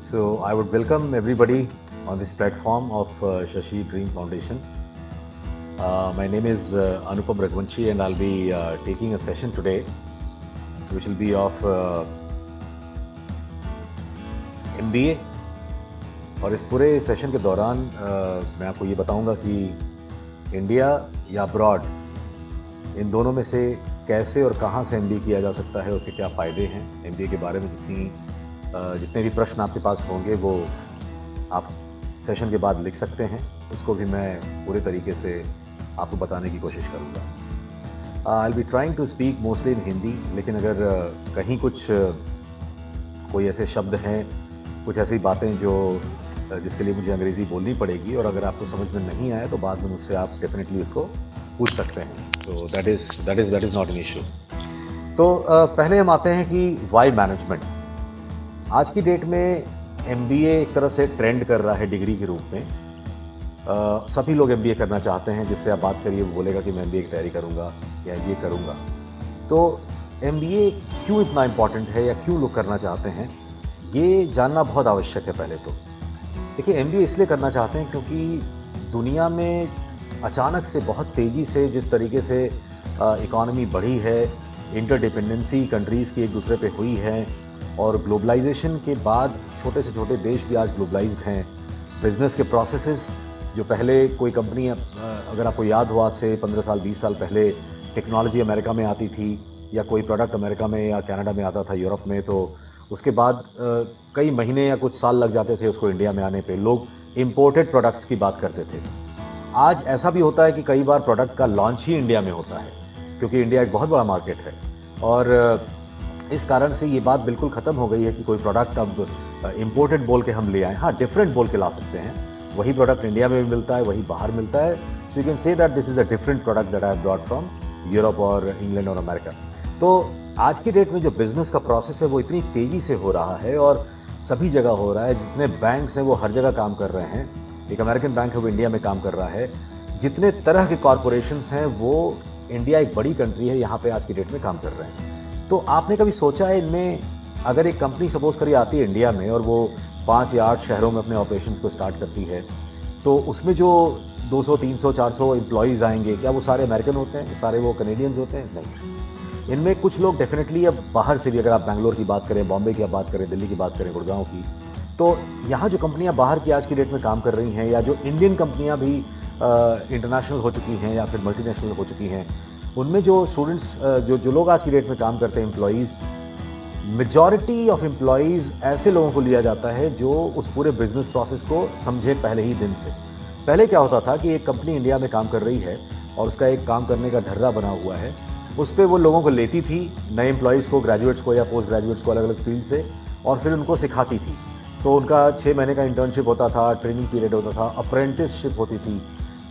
So I would welcome everybody on this platform of Shashi Dream Foundation. My name is Anupam Raghuvanshi and I'll be taking a session today which will be of MBA. और इस पूरे session के दौरान मैं आपको ये बताऊंगा कि इंडिया या अब्रॉड इन दोनों में से कैसे और कहाँ से MBA किया जा सकता है, उसके क्या फ़ायदे हैं। MBA के बारे में जितने भी प्रश्न आपके पास होंगे वो आप सेशन के बाद लिख सकते हैं, उसको भी मैं पूरे तरीके से आपको बताने की कोशिश करूँगा। I will be trying to speak mostly in Hindi, लेकिन अगर कहीं कोई ऐसे शब्द हैं, कुछ ऐसी बातें जिसके लिए मुझे अंग्रेज़ी बोलनी पड़ेगी और अगर आपको समझ में नहीं आया तो बाद में मुझसे आप डेफिनेटली उसको पूछ सकते हैं। So that is not an issue. तो पहले हम आते हैं कि वाई मैनेजमेंट। आज की डेट में MBA एक तरह से ट्रेंड कर रहा है डिग्री के रूप में। सभी लोग MBA करना चाहते हैं, जिससे आप बात करिए वो बोलेगा कि मैं MBA की तैयारी करूँगा या ये करूँगा। तो MBA क्यों इतना इम्पॉर्टेंट है या क्यों लोग करना चाहते हैं, ये जानना बहुत आवश्यक है। पहले तो देखिए, MBA इसलिए करना चाहते हैं क्योंकि दुनिया में अचानक से बहुत तेज़ी से जिस तरीके से इकॉनमी बढ़ी है, इंटरडिपेंडेंसी कंट्रीज़ की एक दूसरे पे हुई है और ग्लोबलाइजेशन के बाद छोटे से छोटे देश भी आज ग्लोबलाइज्ड हैं। बिज़नेस के प्रोसेसेस जो पहले कोई कंपनी, अगर आपको याद हो, आज से 15 साल 20 साल पहले टेक्नोलॉजी अमेरिका में आती थी या कोई प्रोडक्ट अमेरिका में या कनाडा में आता था, यूरोप में, तो उसके बाद कई महीने या कुछ साल लग जाते थे उसको इंडिया में आने पे। लोग इम्पोर्टेड प्रोडक्ट्स की बात करते थे। आज ऐसा भी होता है कि कई बार प्रोडक्ट का लॉन्च ही इंडिया में होता है, क्योंकि इंडिया एक बहुत बड़ा मार्केट है और इस कारण से ये बात बिल्कुल ख़त्म हो गई है कि कोई प्रोडक्ट अब इम्पोर्टेड बोल के हम ले आएँ। हाँ, डिफरेंट बोल के ला सकते हैं। वही प्रोडक्ट इंडिया में भी मिलता है, वही बाहर मिलता है। So you can say that this is a different product that I have brought from Europe और इंग्लैंड और अमेरिका। तो आज की डेट में जो बिज़नेस का प्रोसेस है वो इतनी तेज़ी से हो रहा है और सभी जगह हो रहा है। जितने बैंक्स हैं वो हर जगह काम कर रहे हैं। एक अमेरिकन बैंक है वो इंडिया में काम कर रहा है। जितने तरह के कॉरपोरेशंस हैं वो, इंडिया एक बड़ी कंट्री है, यहाँ पे आज की डेट में काम कर रहे हैं। तो आपने कभी सोचा है इनमें, अगर एक कंपनी सपोज करिए आती है इंडिया में और वो 5 या 8 शहरों में अपने ऑपरेशंस को स्टार्ट करती है, तो उसमें जो 200, 300, 400 एम्प्लॉयज़ आएंगे, क्या वो सारे अमेरिकन होते हैं, सारे वो कनेडियंस होते हैं? नहीं। इनमें कुछ लोग डेफिनेटली अब बाहर से भी, अगर आप बैंगलोर की बात करें, बॉम्बे की आप बात करें, दिल्ली की बात करें, गुड़गांव की, तो यहाँ जो कंपनियाँ बाहर की आज की डेट में काम कर रही हैं या जो इंडियन कंपनियाँ भी इंटरनेशनल हो चुकी हैं या फिर मल्टीनेशनल हो चुकी हैं, उनमें जो स्टूडेंट्स, जो लोग आज की डेट में काम करते हैं, एम्प्लॉयज़, मेजॉरिटी ऑफ एम्प्लॉयज़ ऐसे लोगों को लिया जाता है जो उस पूरे बिजनेस प्रोसेस को समझे पहले ही दिन से। पहले क्या होता था कि एक कंपनी इंडिया में काम कर रही है और उसका एक काम करने का ढर्रा बना हुआ है, उस पर वो लोगों को लेती थी, नए एम्प्लॉयज़ को, ग्रेजुएट्स को या पोस्ट ग्रेजुएट्स को अलग अलग फील्ड से, और फिर उनको सिखाती थी। तो उनका 6 महीने का इंटर्नशिप होता था, ट्रेनिंग पीरियड होता था, अप्रेंटिसशिप होती थी।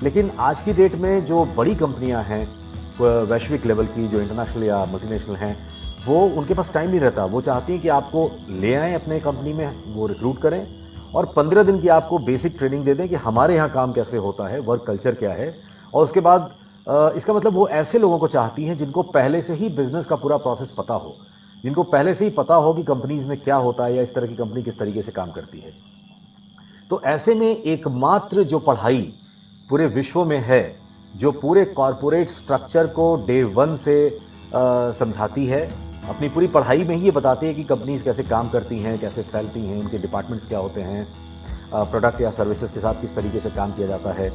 लेकिन आज की डेट में जो बड़ी कंपनियां हैं वैश्विक लेवल की, जो इंटरनेशनल या मल्टीनेशनल हैं, वो उनके पास टाइम नहीं रहता। वो चाहती हैं कि आपको ले आएँ अपने कंपनी में, वो रिक्रूट करें और 15 दिन की आपको बेसिक ट्रेनिंग दे दें कि हमारे यहाँ काम कैसे होता है, वर्क कल्चर क्या है। और उसके बाद इसका मतलब वो ऐसे लोगों को चाहती हैं जिनको पहले से ही बिजनेस का पूरा प्रोसेस पता हो, जिनको पहले से ही पता हो कि कंपनीज में क्या होता है या इस तरह की कंपनी किस तरीके से काम करती है। तो ऐसे में एकमात्र जो पढ़ाई पूरे विश्व में है, जो पूरे कॉरपोरेट स्ट्रक्चर को डे 1 से समझाती है, अपनी पूरी पढ़ाई में ही ये बताती है कि कंपनीज कैसे काम करती हैं, कैसे फैलती हैं, उनके डिपार्टमेंट्स क्या होते हैं, प्रोडक्ट या सर्विसेज के साथ किस तरीके से काम किया जाता है।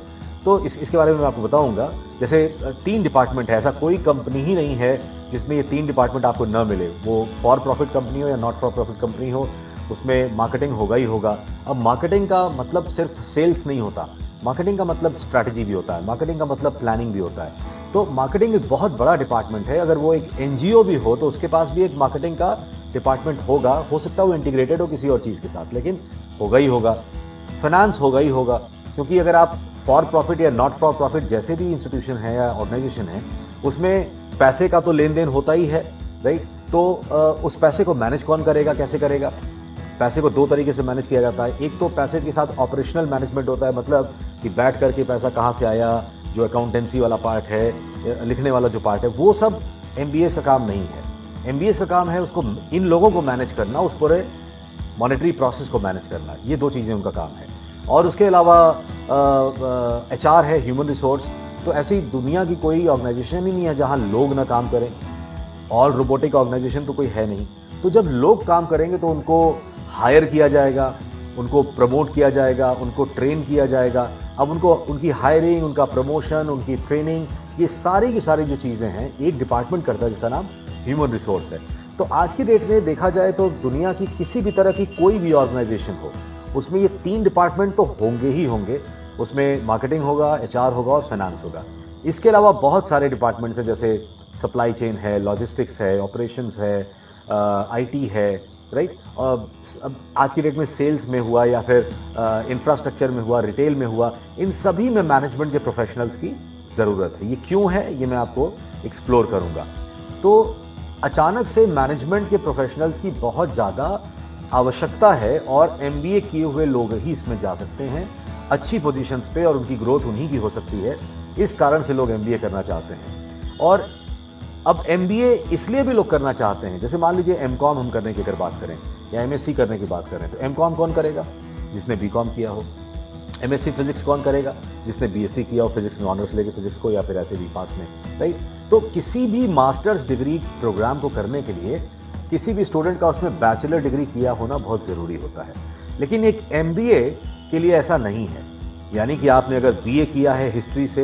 तो इसके बारे में मैं आपको बताऊंगा। जैसे 3 डिपार्टमेंट है, ऐसा कोई कंपनी ही नहीं है जिसमें ये 3 डिपार्टमेंट आपको न मिले। वो फॉर प्रॉफिट कंपनी हो या नॉट फॉर प्रॉफिट कंपनी हो, उसमें मार्केटिंग होगा ही होगा। अब मार्केटिंग का मतलब सिर्फ सेल्स नहीं होता, मार्केटिंग का मतलब स्ट्रैटेजी भी होता है, मार्केटिंग का मतलब प्लानिंग भी होता है। तो मार्केटिंग एक बहुत बड़ा डिपार्टमेंट है। अगर वो एक NGO भी हो तो उसके पास भी एक मार्केटिंग का डिपार्टमेंट होगा। हो सकता है वो इंटीग्रेटेड हो किसी और चीज़ के साथ, लेकिन होगा ही होगा। फाइनेंस होगा ही होगा, क्योंकि अगर आप फॉर प्रॉफिट या नॉट फॉर प्रॉफिट जैसे भी इंस्टीट्यूशन है या ऑर्गेनाइजेशन है, उसमें पैसे का तो लेन देन होता ही है, राइट। तो उस पैसे को मैनेज कौन करेगा, कैसे करेगा? पैसे को 2 तरीके से मैनेज किया जाता है। एक तो पैसे के साथ ऑपरेशनल मैनेजमेंट होता है, मतलब कि बैठ करके पैसा कहाँ से आया, जो अकाउंटेंसी वाला पार्ट है, लिखने वाला जो पार्ट है, वो सब MBAs का काम नहीं है। MBAs का काम है उसको, इन लोगों को मैनेज करना, उस पूरे मॉनेटरी प्रोसेस को मैनेज करना, ये 2 चीज़ें उनका काम है। और उसके अलावा HR है, ह्यूमन रिसोर्स। तो ऐसी दुनिया की कोई ऑर्गेनाइजेशन ही नहीं है जहां लोग ना काम करें। ऑल रोबोटिक ऑर्गेनाइजेशन तो कोई है नहीं। तो जब लोग काम करेंगे तो उनको हायर किया जाएगा, उनको प्रमोट किया जाएगा, उनको ट्रेन किया जाएगा। अब उनको उनकी हायरिंग, उनका प्रमोशन, उनकी ट्रेनिंग, ये सारी की सारी जो चीज़ें हैं एक डिपार्टमेंट करता है जिसका नाम ह्यूमन रिसोर्स है। तो आज की डेट में देखा जाए तो दुनिया की किसी भी तरह की कोई भी ऑर्गेनाइजेशन हो, उसमें ये 3 डिपार्टमेंट तो होंगे ही होंगे। उसमें मार्केटिंग होगा, HR होगा और फाइनेंस होगा। इसके अलावा बहुत सारे डिपार्टमेंट्स हैं, जैसे सप्लाई चेन है, लॉजिस्टिक्स है, ऑपरेशंस है, IT है, राइट। अब आज की डेट में सेल्स में हुआ या फिर इंफ्रास्ट्रक्चर में हुआ, रिटेल में हुआ, इन सभी में मैनेजमेंट के प्रोफेशनल्स की ज़रूरत है। ये क्यों है, ये मैं आपको एक्सप्लोर करूंगा। तो अचानक से मैनेजमेंट के प्रोफेशनल्स की बहुत ज़्यादा आवश्यकता है और MBA किए हुए लोग ही इसमें जा सकते हैं अच्छी पोजीशंस पे, और उनकी ग्रोथ उन्हीं की हो सकती है। इस कारण से लोग MBA करना चाहते हैं। और अब MBA इसलिए भी लोग करना चाहते हैं, जैसे मान लीजिए MCOM हम करने की अगर बात करें या MSc करने की बात करें, तो MCOM कौन करेगा? जिसने BCom किया हो। MSc फिजिक्स कौन करेगा? जिसने BSc किया हो फिजिक्स में, ऑनर्स लेके फिजिक्स को, या फिर ऐसे भी पास में, राइट। तो किसी भी मास्टर्स डिग्री प्रोग्राम को करने के लिए किसी भी स्टूडेंट का उसमें बैचलर डिग्री किया होना बहुत ज़रूरी होता है। लेकिन एक MBA के लिए ऐसा नहीं है। यानी कि आपने अगर BA किया है हिस्ट्री से,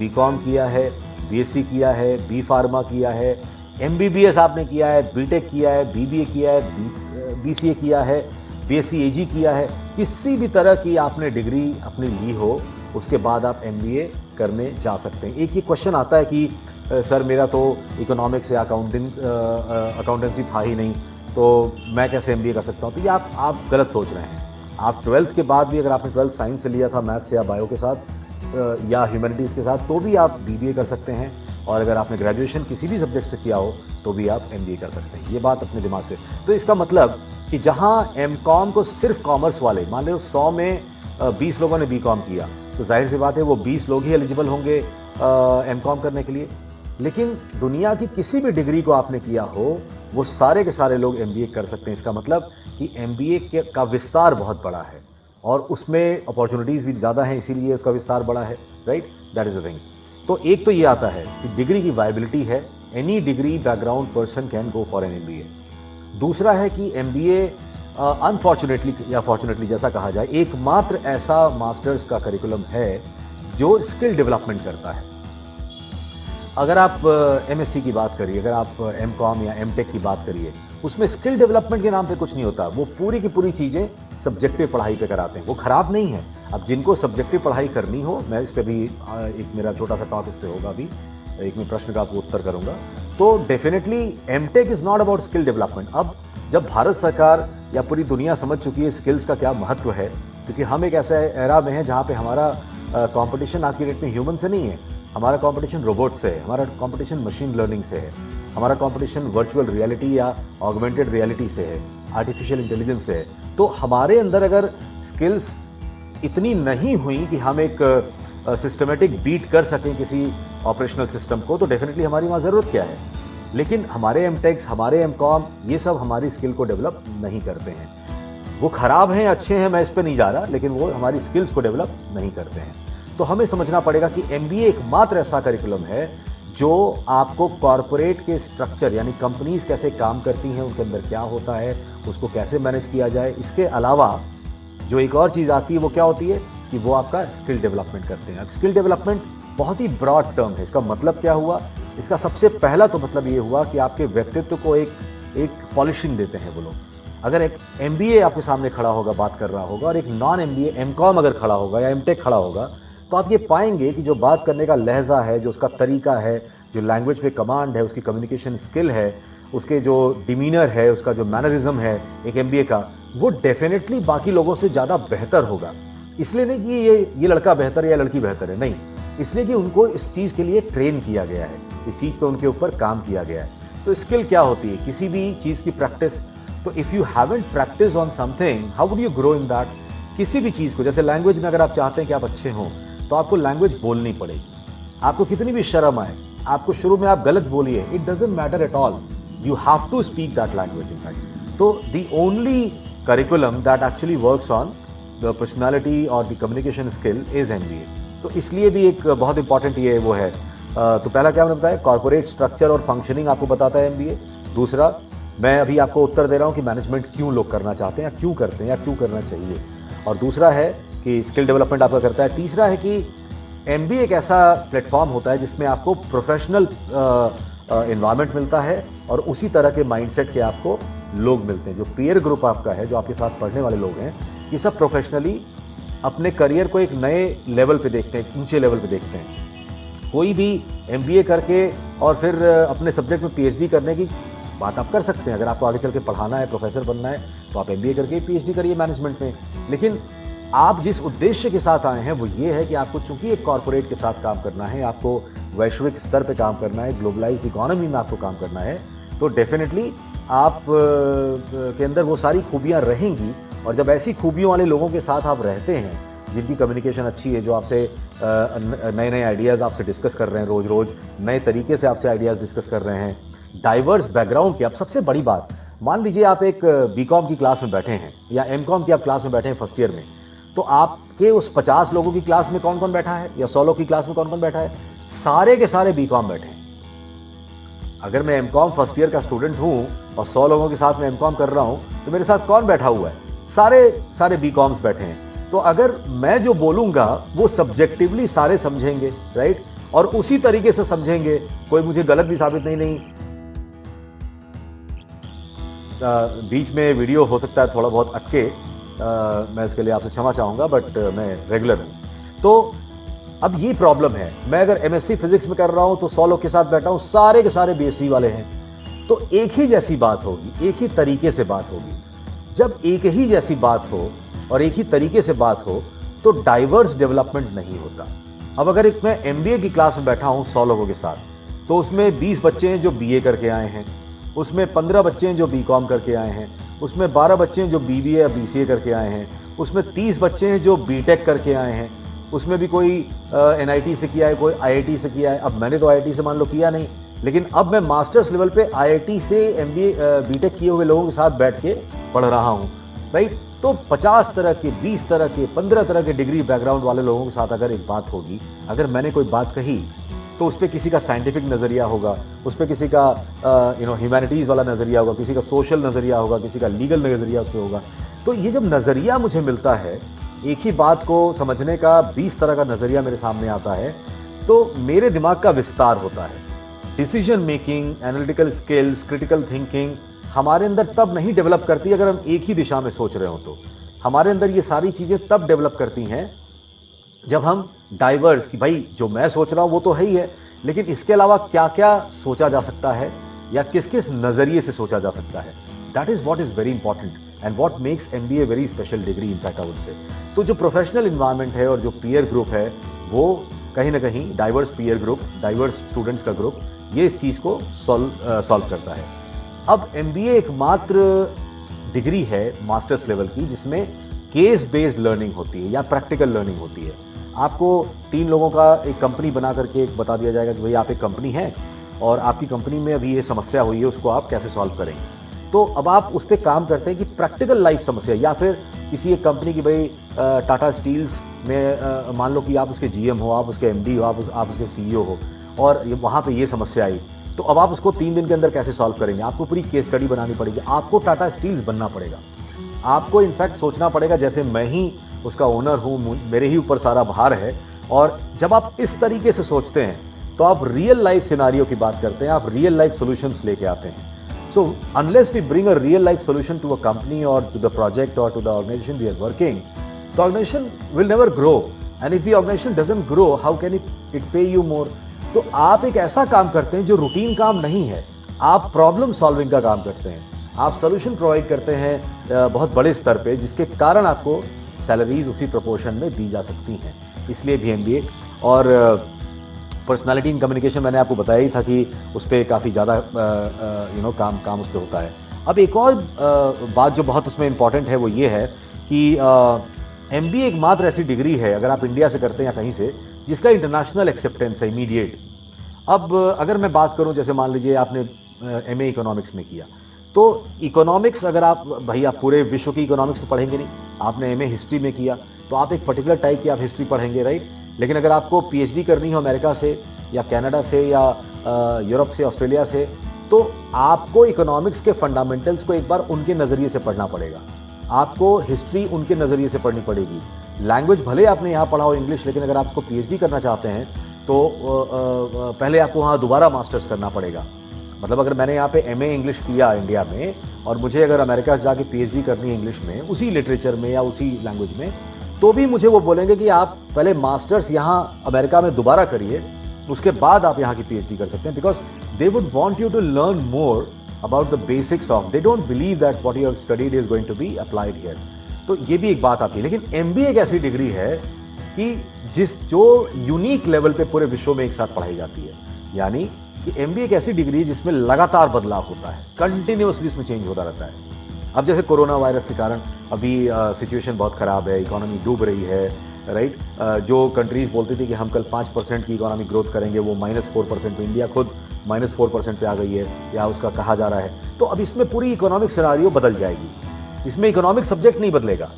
BCom किया है, BSc किया है, B फार्मा किया है, MBBS आपने किया है, BTech किया है, BBA किया है, BCA किया है, BSc AG किया है, किसी भी तरह की आपने डिग्री अपनी ली हो, उसके बाद आप MBA करने जा सकते हैं। एक ये क्वेश्चन आता है कि सर मेरा तो इकोनॉमिक्स या अकाउंटेंसी था ही नहीं, तो मैं कैसे MBA कर सकता हूँ? तो ये आप गलत सोच रहे हैं। आप 12th के बाद भी, अगर आपने 12th साइंस से लिया था, मैथ्स या बायो के साथ या ह्यूमैनिटीज़ के साथ, तो भी आप BBA कर सकते हैं। और अगर आपने ग्रेजुएशन किसी भी सब्जेक्ट से किया हो तो भी आप MBA कर सकते हैं। ये बात अपने दिमाग से। तो इसका मतलब कि जहां MCOM को सिर्फ कॉमर्स वाले, मान लो 100 में 20 लोगों ने BCom किया, तो जाहिर सी बात है वो 20 लोग ही एलिजिबल होंगे MCOM करने के लिए। लेकिन दुनिया की किसी भी डिग्री को आपने किया हो, वो सारे के सारे लोग MBA कर सकते हैं। इसका मतलब कि MBA का विस्तार बहुत बड़ा है और उसमें अपॉर्चुनिटीज़ भी ज़्यादा हैं, इसीलिए उसका विस्तार बड़ा है, right. That is the thing. तो एक तो ये आता है कि डिग्री की वायबिलिटी है, any degree background person can go for an MBA। दूसरा है कि MBA अनफॉर्चुनेटली या फॉर्चुनेटली जैसा कहा जाए, एकमात्र ऐसा मास्टर्स का करिकुलम है जो स्किल डेवलपमेंट करता है। अगर आप MSc की बात करिए, अगर आप MCOM या MTech की बात करिए, उसमें स्किल डेवलपमेंट के नाम पे कुछ नहीं होता। वो पूरी की पूरी चीज़ें सब्जेक्टिव पढ़ाई पे कराते हैं। वो खराब नहीं है। अब जिनको सब्जेक्टिव पढ़ाई करनी हो, मैं इस पर भी एक मेरा छोटा सा टॉक इस पर होगा भी, एक मैं प्रश्न का आपको उत्तर करूंगा। तो definitely MTech is not about skill development. अब जब भारत सरकार या पूरी दुनिया समझ चुकी है स्किल्स का क्या महत्व है, क्योंकि हम एक ऐसा एरा में हैं जहाँ पे हमारा कंपटीशन आज की डेट में ह्यूमन से नहीं है, हमारा कंपटीशन रोबोट से है, हमारा कंपटीशन मशीन लर्निंग से है, हमारा कंपटीशन वर्चुअल रियलिटी या ऑगमेंटेड रियलिटी से है, आर्टिफिशियल इंटेलिजेंस से है। तो हमारे अंदर अगर स्किल्स इतनी नहीं हुई कि हम एक सिस्टमेटिक बीट कर सकें किसी ऑपरेशनल सिस्टम को, तो डेफिनेटली हमारी वहाँ ज़रूरत क्या है। लेकिन हमारे MTechs, हमारे MCOM, ये सब हमारी स्किल को डेवलप नहीं करते हैं। वो खराब हैं, अच्छे हैं, मैं इस पर नहीं जा रहा, लेकिन वो हमारी स्किल्स को डेवलप नहीं करते हैं। तो हमें समझना पड़ेगा कि MBA एकमात्र ऐसा करिकुलम है जो आपको कॉरपोरेट के स्ट्रक्चर, यानी कंपनीज कैसे काम करती हैं, उनके अंदर क्या होता है, उसको कैसे मैनेज किया जाए, इसके अलावा जो एक और चीज़ आती है वो क्या होती है कि वो आपका स्किल डेवलपमेंट करते हैं। अब स्किल डेवलपमेंट बहुत ही ब्रॉड टर्म है। इसका मतलब क्या हुआ? इसका सबसे पहला तो मतलब ये हुआ कि आपके व्यक्तित्व को एक पॉलिशिंग देते हैं वो लोग। अगर एक MBA आपके सामने खड़ा होगा, बात कर रहा होगा, और एक नॉन MBA MCOM अगर खड़ा होगा या MTech खड़ा होगा, तो आप ये पाएंगे कि जो बात करने का लहजा है, जो उसका तरीका है, जो लैंग्वेज पे कमांड है, उसकी कम्युनिकेशन स्किल है, उसके जो डिमीनर है, उसका जो मैनरिज्म है एक MBA का, वो डेफिनेटली बाकी लोगों से ज़्यादा बेहतर होगा। इसलिए नहीं कि ये लड़का बेहतर है या लड़की बेहतर है, नहीं, इसलिए कि उनको इस चीज़ के लिए ट्रेन किया गया है, इस चीज़ पे उनके ऊपर काम किया गया है। तो स्किल क्या होती है? किसी भी चीज़ की प्रैक्टिस। तो if you haven't practice on something, how would you grow in that? किसी भी चीज़ को, जैसे लैंग्वेज में अगर आप चाहते हैं कि आप अच्छे हों, तो आपको लैंग्वेज बोलनी पड़ेगी। आपको कितनी भी शर्म आए, आपको शुरू में आप गलत बोलिए, it doesn't matter at all, you have to speak that language in fact. तो the only curriculum that actually works on the personality or the communication skill is MBA. तो इसलिए भी एक बहुत इंपॉर्टेंट ये वो है। तो पहला क्या मैंने बताया, कॉर्पोरेट स्ट्रक्चर और फंक्शनिंग आपको बताता है MBA। दूसरा, मैं अभी आपको उत्तर दे रहा हूँ कि मैनेजमेंट क्यों लोग करना चाहते हैं या क्यों करते हैं या क्यों करना चाहिए। और दूसरा है कि स्किल डेवलपमेंट आपका करता है। तीसरा है कि MBA एक ऐसा प्लेटफॉर्म होता है जिसमें आपको प्रोफेशनल एनवायरनमेंट मिलता है और उसी तरह के माइंडसेट के आपको लोग मिलते हैं। जो पीयर ग्रुप आपका है, जो आपके साथ पढ़ने वाले लोग हैं, ये सब प्रोफेशनली अपने करियर को एक नए लेवल पे देखते हैं, ऊंचे लेवल पे देखते हैं। कोई भी MBA करके और फिर अपने सब्जेक्ट में PhD करने की बात आप कर सकते हैं। अगर आपको आगे चल के पढ़ाना है, प्रोफेसर बनना है, तो आप MBA करके PhD करिए मैनेजमेंट में। लेकिन आप जिस उद्देश्य के साथ आए हैं वो ये है कि आपको चूंकि एक कॉर्पोरेट के साथ काम करना है, आपको वैश्विक स्तर पे काम करना है, ग्लोबलाइज्ड इकोनॉमी में आपको काम करना है, तो डेफिनेटली आप के अंदर वो सारी खूबियां रहेंगी। और जब ऐसी खूबियों वाले लोगों के साथ आप रहते हैं, जिनकी कम्युनिकेशन अच्छी है, जो आपसे नए नए आइडियाज़ आपसे डिस्कस कर रहे हैं, रोज़ रोज़ नए तरीके से आपसे आइडियाज़ डिस्कस कर रहे हैं, डाइवर्स बैकग्राउंड के। अब सबसे बड़ी बात, मान लीजिए आप एक BCom की क्लास में बैठे हैं या MCom की आप क्लास में बैठे हैं फर्स्ट ईयर में, तो आपके उस 50 लोगों की क्लास में कौन कौन बैठा है या 100 लोगों की क्लास में कौन कौन बैठा है? सारे के सारे BCom बैठे हैं। अगर मैं MCom फर्स्ट ईयर का स्टूडेंट हूं और 100 लोगों के साथ मैं MCom कर रहा हूं, तो मेरे साथ कौन बैठा हुआ है? सारे BComs बैठे हैं। तो अगर मैं जो बोलूंगा वो सब्जेक्टिवली सारे समझेंगे, राइट, और उसी तरीके से समझेंगे, कोई मुझे गलत भी साबित नहीं। बीच में वीडियो हो सकता है थोड़ा बहुत अटके, मैं इसके लिए आपसे क्षमा चाहूंगा, बट मैं रेगुलर हूं। तो अब ये प्रॉब्लम है, मैं अगर MSc फिजिक्स में कर रहा हूं तो 100 लोग के साथ बैठा हूं, सारे के सारे BSc वाले हैं, तो एक ही जैसी बात होगी, एक ही तरीके से बात होगी। जब एक ही जैसी बात हो और एक ही तरीके से बात हो तो डाइवर्स डेवलपमेंट नहीं होता। अब अगर एक मैं MBA की क्लास में बैठा हूं 100 लोगों के साथ, तो उसमें 20 बच्चे हैं जो BA करके आए हैं, उसमें 15 बच्चे हैं जो BCom करके आए हैं, उसमें 12 बच्चे हैं जो BBA या BCA करके आए हैं, उसमें 30 बच्चे हैं जो BTech करके आए हैं, उसमें भी कोई NIT से किया है, कोई IIT से किया है। अब मैंने तो IIT से मान लो किया नहीं, लेकिन अब मैं मास्टर्स लेवल पे IIT से MBA BTech किए हुए लोगों के साथ बैठ के पढ़ रहा हूँ, राइट। तो 50 तरह के, 20 तरह के, 15 तरह के डिग्री बैकग्राउंड वाले लोगों के साथ अगर एक बात होगी, अगर मैंने कोई बात कही, तो उस पर किसी का साइंटिफिक नज़रिया होगा, उस पर किसी का ह्यूमैनिटीज़ वाला नज़रिया होगा, किसी का सोशल नज़रिया होगा, किसी का लीगल नज़रिया उस पर होगा। तो ये जब नज़रिया मुझे मिलता है, एक ही बात को समझने का 20 तरह का नज़रिया मेरे सामने आता है, तो मेरे दिमाग का विस्तार होता है। Decision making, analytical skills, critical thinking हमारे अंदर तब नहीं डेवलप करती अगर हम एक ही दिशा में सोच रहे हो। तो हमारे अंदर ये सारी चीज़ें तब डेवलप करती हैं जब हम डाइवर्स, कि भाई जो मैं सोच रहा हूं वो तो है ही है, लेकिन इसके अलावा क्या क्या सोचा जा सकता है या किस किस नज़रिए से सोचा जा सकता है। That is what is very important and what makes MBA very special degree in fact, I would say. तो जो प्रोफेशनल इन्वायरमेंट है और जो पीयर ग्रुप है, वो कहीं ना कहीं diverse peer group, diverse students का ग्रुप, ये इस चीज़ को सॉल्व करता है। अब MBA एकमात्र डिग्री है मास्टर्स लेवल की जिसमें केस बेस्ड लर्निंग होती है या प्रैक्टिकल लर्निंग होती है। आपको 3 लोगों का एक कंपनी बना करके एक बता दिया जाएगा कि भाई आप एक कंपनी है और आपकी कंपनी में अभी ये समस्या हुई है, उसको आप कैसे सॉल्व करेंगे। तो अब आप उस पर काम करते हैं कि प्रैक्टिकल लाइफ समस्या, या फिर किसी एक कंपनी की, भाई टाटा स्टील्स में मान लो कि आप उसके GM हो, आप उसके MD हो, आप उसके CEO हो, और वहाँ पे ये समस्या आई, तो अब आप उसको 3 दिन के अंदर कैसे सॉल्व करेंगे। आपको पूरी केस स्टडी बनानी पड़ेगी, आपको टाटा स्टील्स बनना पड़ेगा, आपको इनफैक्ट सोचना पड़ेगा जैसे मैं ही उसका ओनर हूँ, मेरे ही ऊपर सारा भार है। और जब आप इस तरीके से सोचते हैं तो आप रियल लाइफ सिनारियो की बात करते हैं, आप रियल लाइफ सॉल्यूशंस लेके आते हैं। So unless we bring a real life solution to a company or to the project or to the organization we are working, the organization will never grow. And if the organization doesn't grow, how can it pay you more? तो आप एक ऐसा काम करते हैं जो routine काम नहीं है, आप प्रॉब्लम सॉल्विंग का काम करते हैं, आप सोल्यूशन प्रोवाइड करते हैं बहुत बड़े स्तर पे, जिसके कारण आपको सैलरीज उसी प्रोपोर्शन में दी जा सकती हैं। इसलिए भी MBA और पर्सनालिटी इन कम्युनिकेशन मैंने आपको बताया ही था कि उस पर काफ़ी ज़्यादा काम उस पर होता है। अब एक और बात जो बहुत उसमें इम्पॉर्टेंट है वो ये है कि MBA एकमात्र ऐसी डिग्री है, अगर आप इंडिया से करते हैं या कहीं से, जिसका इंटरनेशनल एक्सेप्टेंस है इमीडिएट। अब अगर मैं बात करूं, जैसे मान लीजिए आपने MA इकोनॉमिक्स में किया, तो इकोनॉमिक्स अगर आप भाई आप पूरे विश्व की इकोनॉमिक्स तो पढ़ेंगे नहीं, आपने एमए हिस्ट्री में किया तो आप एक पर्टिकुलर टाइप की आप हिस्ट्री पढ़ेंगे, राइट। लेकिन अगर आपको पीएचडी करनी हो अमेरिका से या कनाडा से या यूरोप से, ऑस्ट्रेलिया से, तो आपको इकोनॉमिक्स के फंडामेंटल्स को एक बार उनके नज़रिए से पढ़ना पड़ेगा, आपको हिस्ट्री उनके नज़रिए से पढ़नी पड़ेगी। लैंग्वेज भले आपने यहाँ पढ़ा हो इंग्लिश, लेकिन अगर आप उसको पीएचडी करना चाहते हैं तो पहले आपको वहाँ दोबारा मास्टर्स करना पड़ेगा। मतलब अगर मैंने यहाँ पे एमए इंग्लिश किया इंडिया में और मुझे अगर अमेरिका जाके पीएचडी करनी है इंग्लिश में, उसी लिटरेचर में या उसी लैंग्वेज में, तो भी मुझे वो बोलेंगे कि आप पहले मास्टर्स यहाँ अमेरिका में दोबारा करिए, उसके बाद आप यहाँ की पीएचडी कर सकते हैं, because they would want you to learn more about the basics of, they don't believe that what you have studied is going to be applied here. तो ये भी एक बात आती है। लेकिन एमबीए एक ऐसी डिग्री है कि जो यूनिक लेवल पे पूरे विश्व में एक साथ पढ़ाई जाती है। यानी कि एमबीए एक ऐसी डिग्री है जिसमें लगातार बदलाव होता है, कंटिन्यूअसली इसमें चेंज होता रहता है। अब जैसे कोरोना वायरस के कारण अभी सिचुएशन बहुत खराब है, इकोनॉमी डूब रही है, राइट। जो कंट्रीज बोलती थी कि हम कल 5% की इकोनॉमी ग्रोथ करेंगे, वो -4% पे, इंडिया खुद -4% पे आ गई है, या उसका कहा जा रहा है। तो अब इसमें पूरी इकोनॉमिक सिनारियो बदल जाएगी। इसमें इकोनॉमिक सब्जेक्ट नहीं बदलेगा,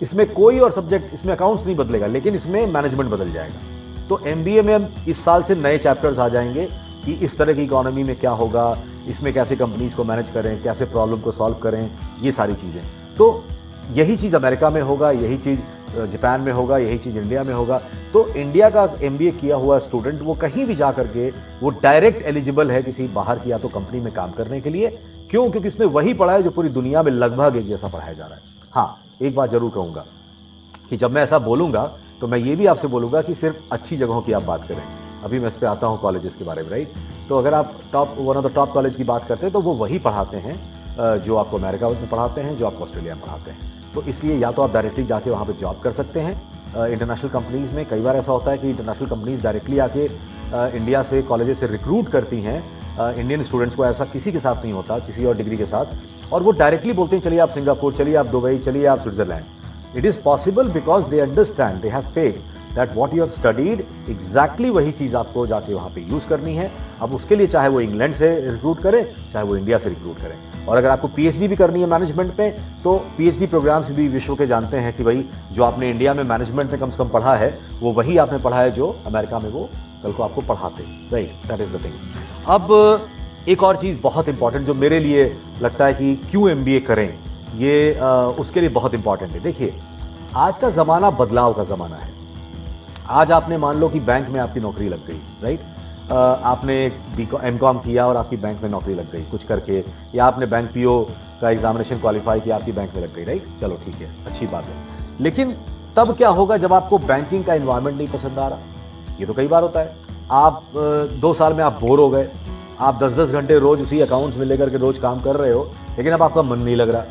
इसमें कोई और सब्जेक्ट, इसमें अकाउंट्स नहीं बदलेगा, लेकिन इसमें मैनेजमेंट बदल जाएगा। तो एमबीए में इस साल से नए चैप्टर्स आ जाएंगे कि इस तरह की इकोनॉमी में क्या होगा, इसमें कैसे कंपनीज को मैनेज करें, कैसे प्रॉब्लम को सॉल्व करें, ये सारी चीज़ें। तो यही चीज़ अमेरिका में होगा, यही चीज़ जापान में होगा, यही चीज़ इंडिया में होगा। तो इंडिया का एमबीए किया हुआ स्टूडेंट वो कहीं भी जा करके वो डायरेक्ट एलिजिबल है किसी बाहर की या तो कंपनी में काम करने के लिए। क्यों? क्योंकि उसने वही पढ़ा है जो पूरी दुनिया में लगभग एक जैसा पढ़ाया जा रहा है। हाँ, एक बात जरूर कहूँगा कि जब मैं ऐसा बोलूँगा तो मैं ये भी आपसे बोलूँगा कि सिर्फ अच्छी जगहों की आप बात करें। अभी मैं इस पर आता हूँ कॉलेजेस के बारे में, राइट। तो अगर आप one of the top college की बात करते हैं तो वो वही पढ़ाते हैं जो आपको अमेरिका में पढ़ाते हैं, जो आपको ऑस्ट्रेलिया में पढ़ाते हैं। तो इसलिए या तो आप डायरेक्टली जाके वहाँ पे जॉब कर सकते हैं इंटरनेशनल कंपनीज़ में। कई बार ऐसा होता है कि इंटरनेशनल कंपनीज़ डायरेक्टली आके इंडिया से कॉलेजेस से रिक्रूट करती हैं इंडियन स्टूडेंट्स को। ऐसा किसी के साथ नहीं होता, किसी और डिग्री के साथ। और वो डायरेक्टली बोलते हैं चलिए आप सिंगापुर, चलिए आप दुबई, चलिए आप Switzerland. It is possible because they understand, they have faith that what you have studied exactly वही चीज़ आपको जाके वहाँ पे यूज़ करनी है। अब उसके लिए चाहे वो इंग्लैंड से रिक्रूट करें, चाहे वो इंडिया से रिक्रूट करें। और अगर आपको पीएचडी भी करनी है मैनेजमेंट पे, तो पीएचडी प्रोग्राम्स भी विश्व के जानते हैं कि भाई जो आपने इंडिया में मैनेजमेंट में कम से कम पढ़ा है, वो वही आपने पढ़ा है जो अमेरिका में वो कल को आपको पढ़ाते, right. That is the thing. अब एक और चीज़ बहुत इंपॉर्टेंट जो मेरे लिए लगता है कि क्यों एमबीए करें, ये उसके लिए बहुत इंपॉर्टेंट है। देखिए, आज का ज़माना बदलाव का ज़माना है। आज आपने मान लो कि बैंक में आपकी नौकरी लग गई, राइट। आपने एमकॉम किया और आपकी बैंक में नौकरी लग गई कुछ करके, या आपने बैंक पीओ का एग्जामिनेशन क्वालिफाई किया, आपकी बैंक में लग गई, राइट। चलो ठीक है, अच्छी बात है। लेकिन तब क्या होगा जब आपको बैंकिंग का एनवायरनमेंट नहीं पसंद आ रहा? ये तो कई बार होता है। आप 2 साल में आप बोर हो गए, आप 10-10 घंटे रोज उसी अकाउंट्स में लेकर के रोज काम कर रहे हो, लेकिन अब आपका मन नहीं लग रहा।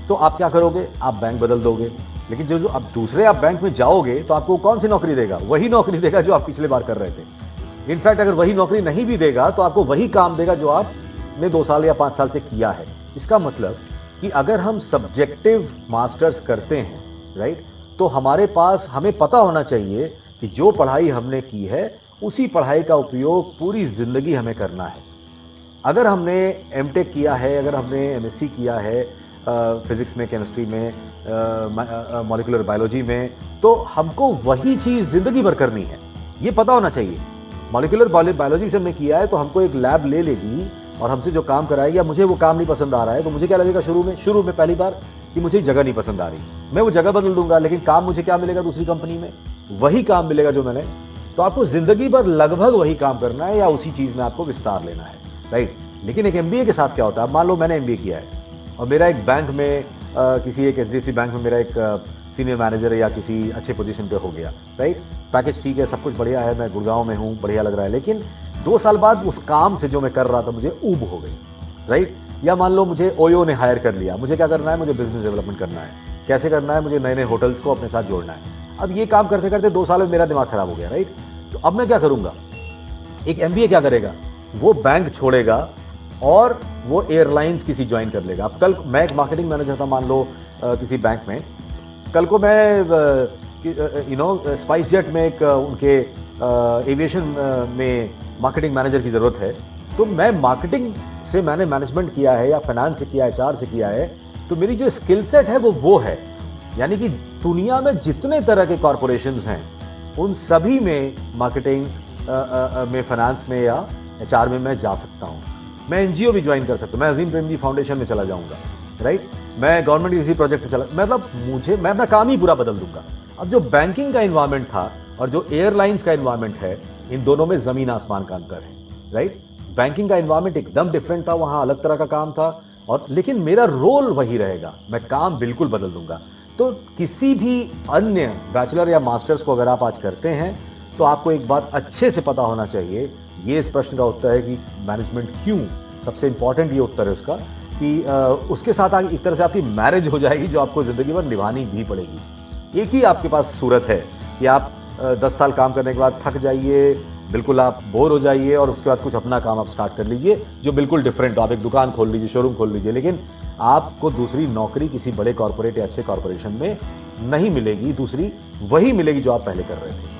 तो आप क्या करोगे? आप बैंक बदल दोगे। लेकिन जो अब दूसरे आप बैंक में जाओगे तो आपको कौन सी नौकरी देगा? वही नौकरी देगा जो आप पिछले बार कर रहे थे। इनफैक्ट अगर वही नौकरी नहीं भी देगा तो आपको वही काम देगा जो आपने 2 साल या 5 साल से किया है। इसका मतलब कि अगर हम सब्जेक्टिव मास्टर्स करते हैं, राइट, तो हमारे पास हमें पता होना चाहिए कि जो पढ़ाई हमने की है उसी पढ़ाई का उपयोग पूरी जिंदगी हमें करना है। अगर हमने एमटेक किया है, अगर हमने एमएससी किया है फिजिक्स में, केमिस्ट्री में, मॉलिक्यूलर बायोलॉजी में, तो हमको वही चीज़ जिंदगी भर करनी है, ये पता होना चाहिए। मॉलिक्यूलर बायोलॉजी से हमने किया है तो हमको एक लैब ले लेगी और हमसे जो काम कराएगी, या मुझे वो काम नहीं पसंद आ रहा है तो मुझे क्या लगेगा शुरू में पहली बार कि मुझे जगह नहीं पसंद आ रही, मैं वो जगह बदल दूंगा, लेकिन काम मुझे क्या मिलेगा? दूसरी कंपनी में वही काम मिलेगा जो मैंने। तो आपको जिंदगी भर लगभग वही काम करना है या उसी चीज़ में आपको विस्तार लेना है, राइट। लेकिन एक एमबीए के साथ क्या होता है? अब मान लो मैंने एमबीए किया है और मेरा एक बैंक में किसी एक एचडीएफसी बैंक में मेरा एक सीनियर मैनेजर या किसी अच्छे पोजीशन पे हो गया, राइट। पैकेज ठीक है, सब कुछ बढ़िया है, मैं गुड़गांव में हूँ, बढ़िया लग रहा है। लेकिन 2 साल बाद उस काम से जो मैं कर रहा था मुझे ऊब हो गई, राइट। या मान लो मुझे ओयो ने हायर कर लिया, मुझे क्या करना है? मुझे बिजनेस डेवलपमेंट करना है। कैसे करना है? मुझे नए नए होटल्स को अपने साथ जोड़ना है। अब ये काम करते करते 2 साल में मेरा दिमाग खराब हो गया, राइट। तो अब मैं क्या करूंगा? एक एमबीए क्या करेगा? वो बैंक छोड़ेगा और वो एयरलाइंस किसी ज्वाइन कर लेगा। अब कल मैं एक मार्केटिंग मैनेजर था मान लो किसी बैंक में, कल को मैं स्पाइस जेट में एक उनके एविएशन में मार्केटिंग मैनेजर की ज़रूरत है, तो मैं मार्केटिंग से मैंने मैनेजमेंट किया है या फाइनेंस से किया है, एचआर से किया है, तो मेरी जो स्किल सेट है वो है। यानी कि दुनिया में जितने तरह के कॉरपोरेशंस हैं उन सभी में मार्केटिंग में, फाइनेंस में या एचआर में मैं जा सकता हूं। मैं एनजीओ भी ज्वाइन कर सकता हूं, मैं अजीम प्रेमजी फाउंडेशन में चला जाऊंगा, राइट। मैं गवर्नमेंट किसी प्रोजेक्ट में चला, मतलब मैं अपना काम ही पूरा बदल दूंगा। अब जो बैंकिंग का एनवायरमेंट था और जो एयरलाइंस का एनवायरमेंट है, इन दोनों में जमीन आसमान का अंतर है, राइट। बैंकिंग का एनवायरमेंट एकदम डिफरेंट था, वहां अलग तरह का काम था, और लेकिन मेरा रोल वही रहेगा, मैं काम बिल्कुल बदल दूंगा। तो किसी भी अन्य बैचलर या मास्टर्स को अगर आप आज करते हैं तो आपको एक बात अच्छे से पता होना चाहिए, ये इस प्रश्न का उत्तर है कि मैनेजमेंट क्यों, सबसे इंपॉर्टेंट ये उत्तर है उसका, कि उसके साथ एक तरह से आपकी मैरिज हो जाएगी जो आपको जिंदगी भर निभानी भी पड़ेगी। एक ही आपके पास सूरत है कि आप 10 साल काम करने के बाद थक जाइए, बिल्कुल आप बोर हो जाइए, और उसके बाद कुछ अपना काम आप स्टार्ट कर लीजिए जो बिल्कुल डिफरेंट हो। आप एक दुकान खोल लीजिए, शोरूम खोल लीजिए, लेकिन आपको दूसरी नौकरी किसी बड़े कॉर्पोरेट या अच्छे कॉर्पोरेशन में नहीं मिलेगी, दूसरी वही मिलेगी जो आप पहले कर रहे थे।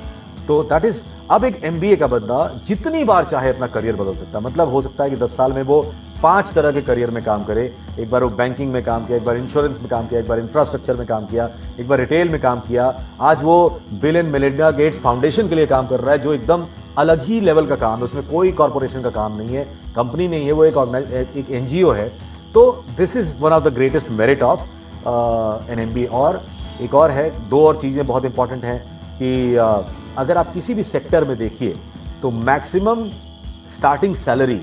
तो दैट इज, अब एक एमबीए का बंदा जितनी बार चाहे अपना करियर बदल सकता है। मतलब हो सकता है कि 10 साल में वो 5 तरह के करियर में काम करे। एक बार वो बैंकिंग में काम किया, एक बार इंश्योरेंस में काम किया, एक बार इंफ्रास्ट्रक्चर में काम किया, एक बार रिटेल में काम किया। आज वो bill and Melinda Gates foundation के लिए काम कर रहा है, जो एकदम अलग ही लेवल का काम है, उसमें कोई कॉर्पोरेशन का काम नहीं है, कंपनी नहीं है, वो एक एनजीओ है। तो this is one of the greatest merit of an MBA. और एक और है, 2 और चीजें बहुत इंपॉर्टेंट हैं कि अगर आप किसी भी सेक्टर में देखिए तो मैक्सिमम स्टार्टिंग सैलरी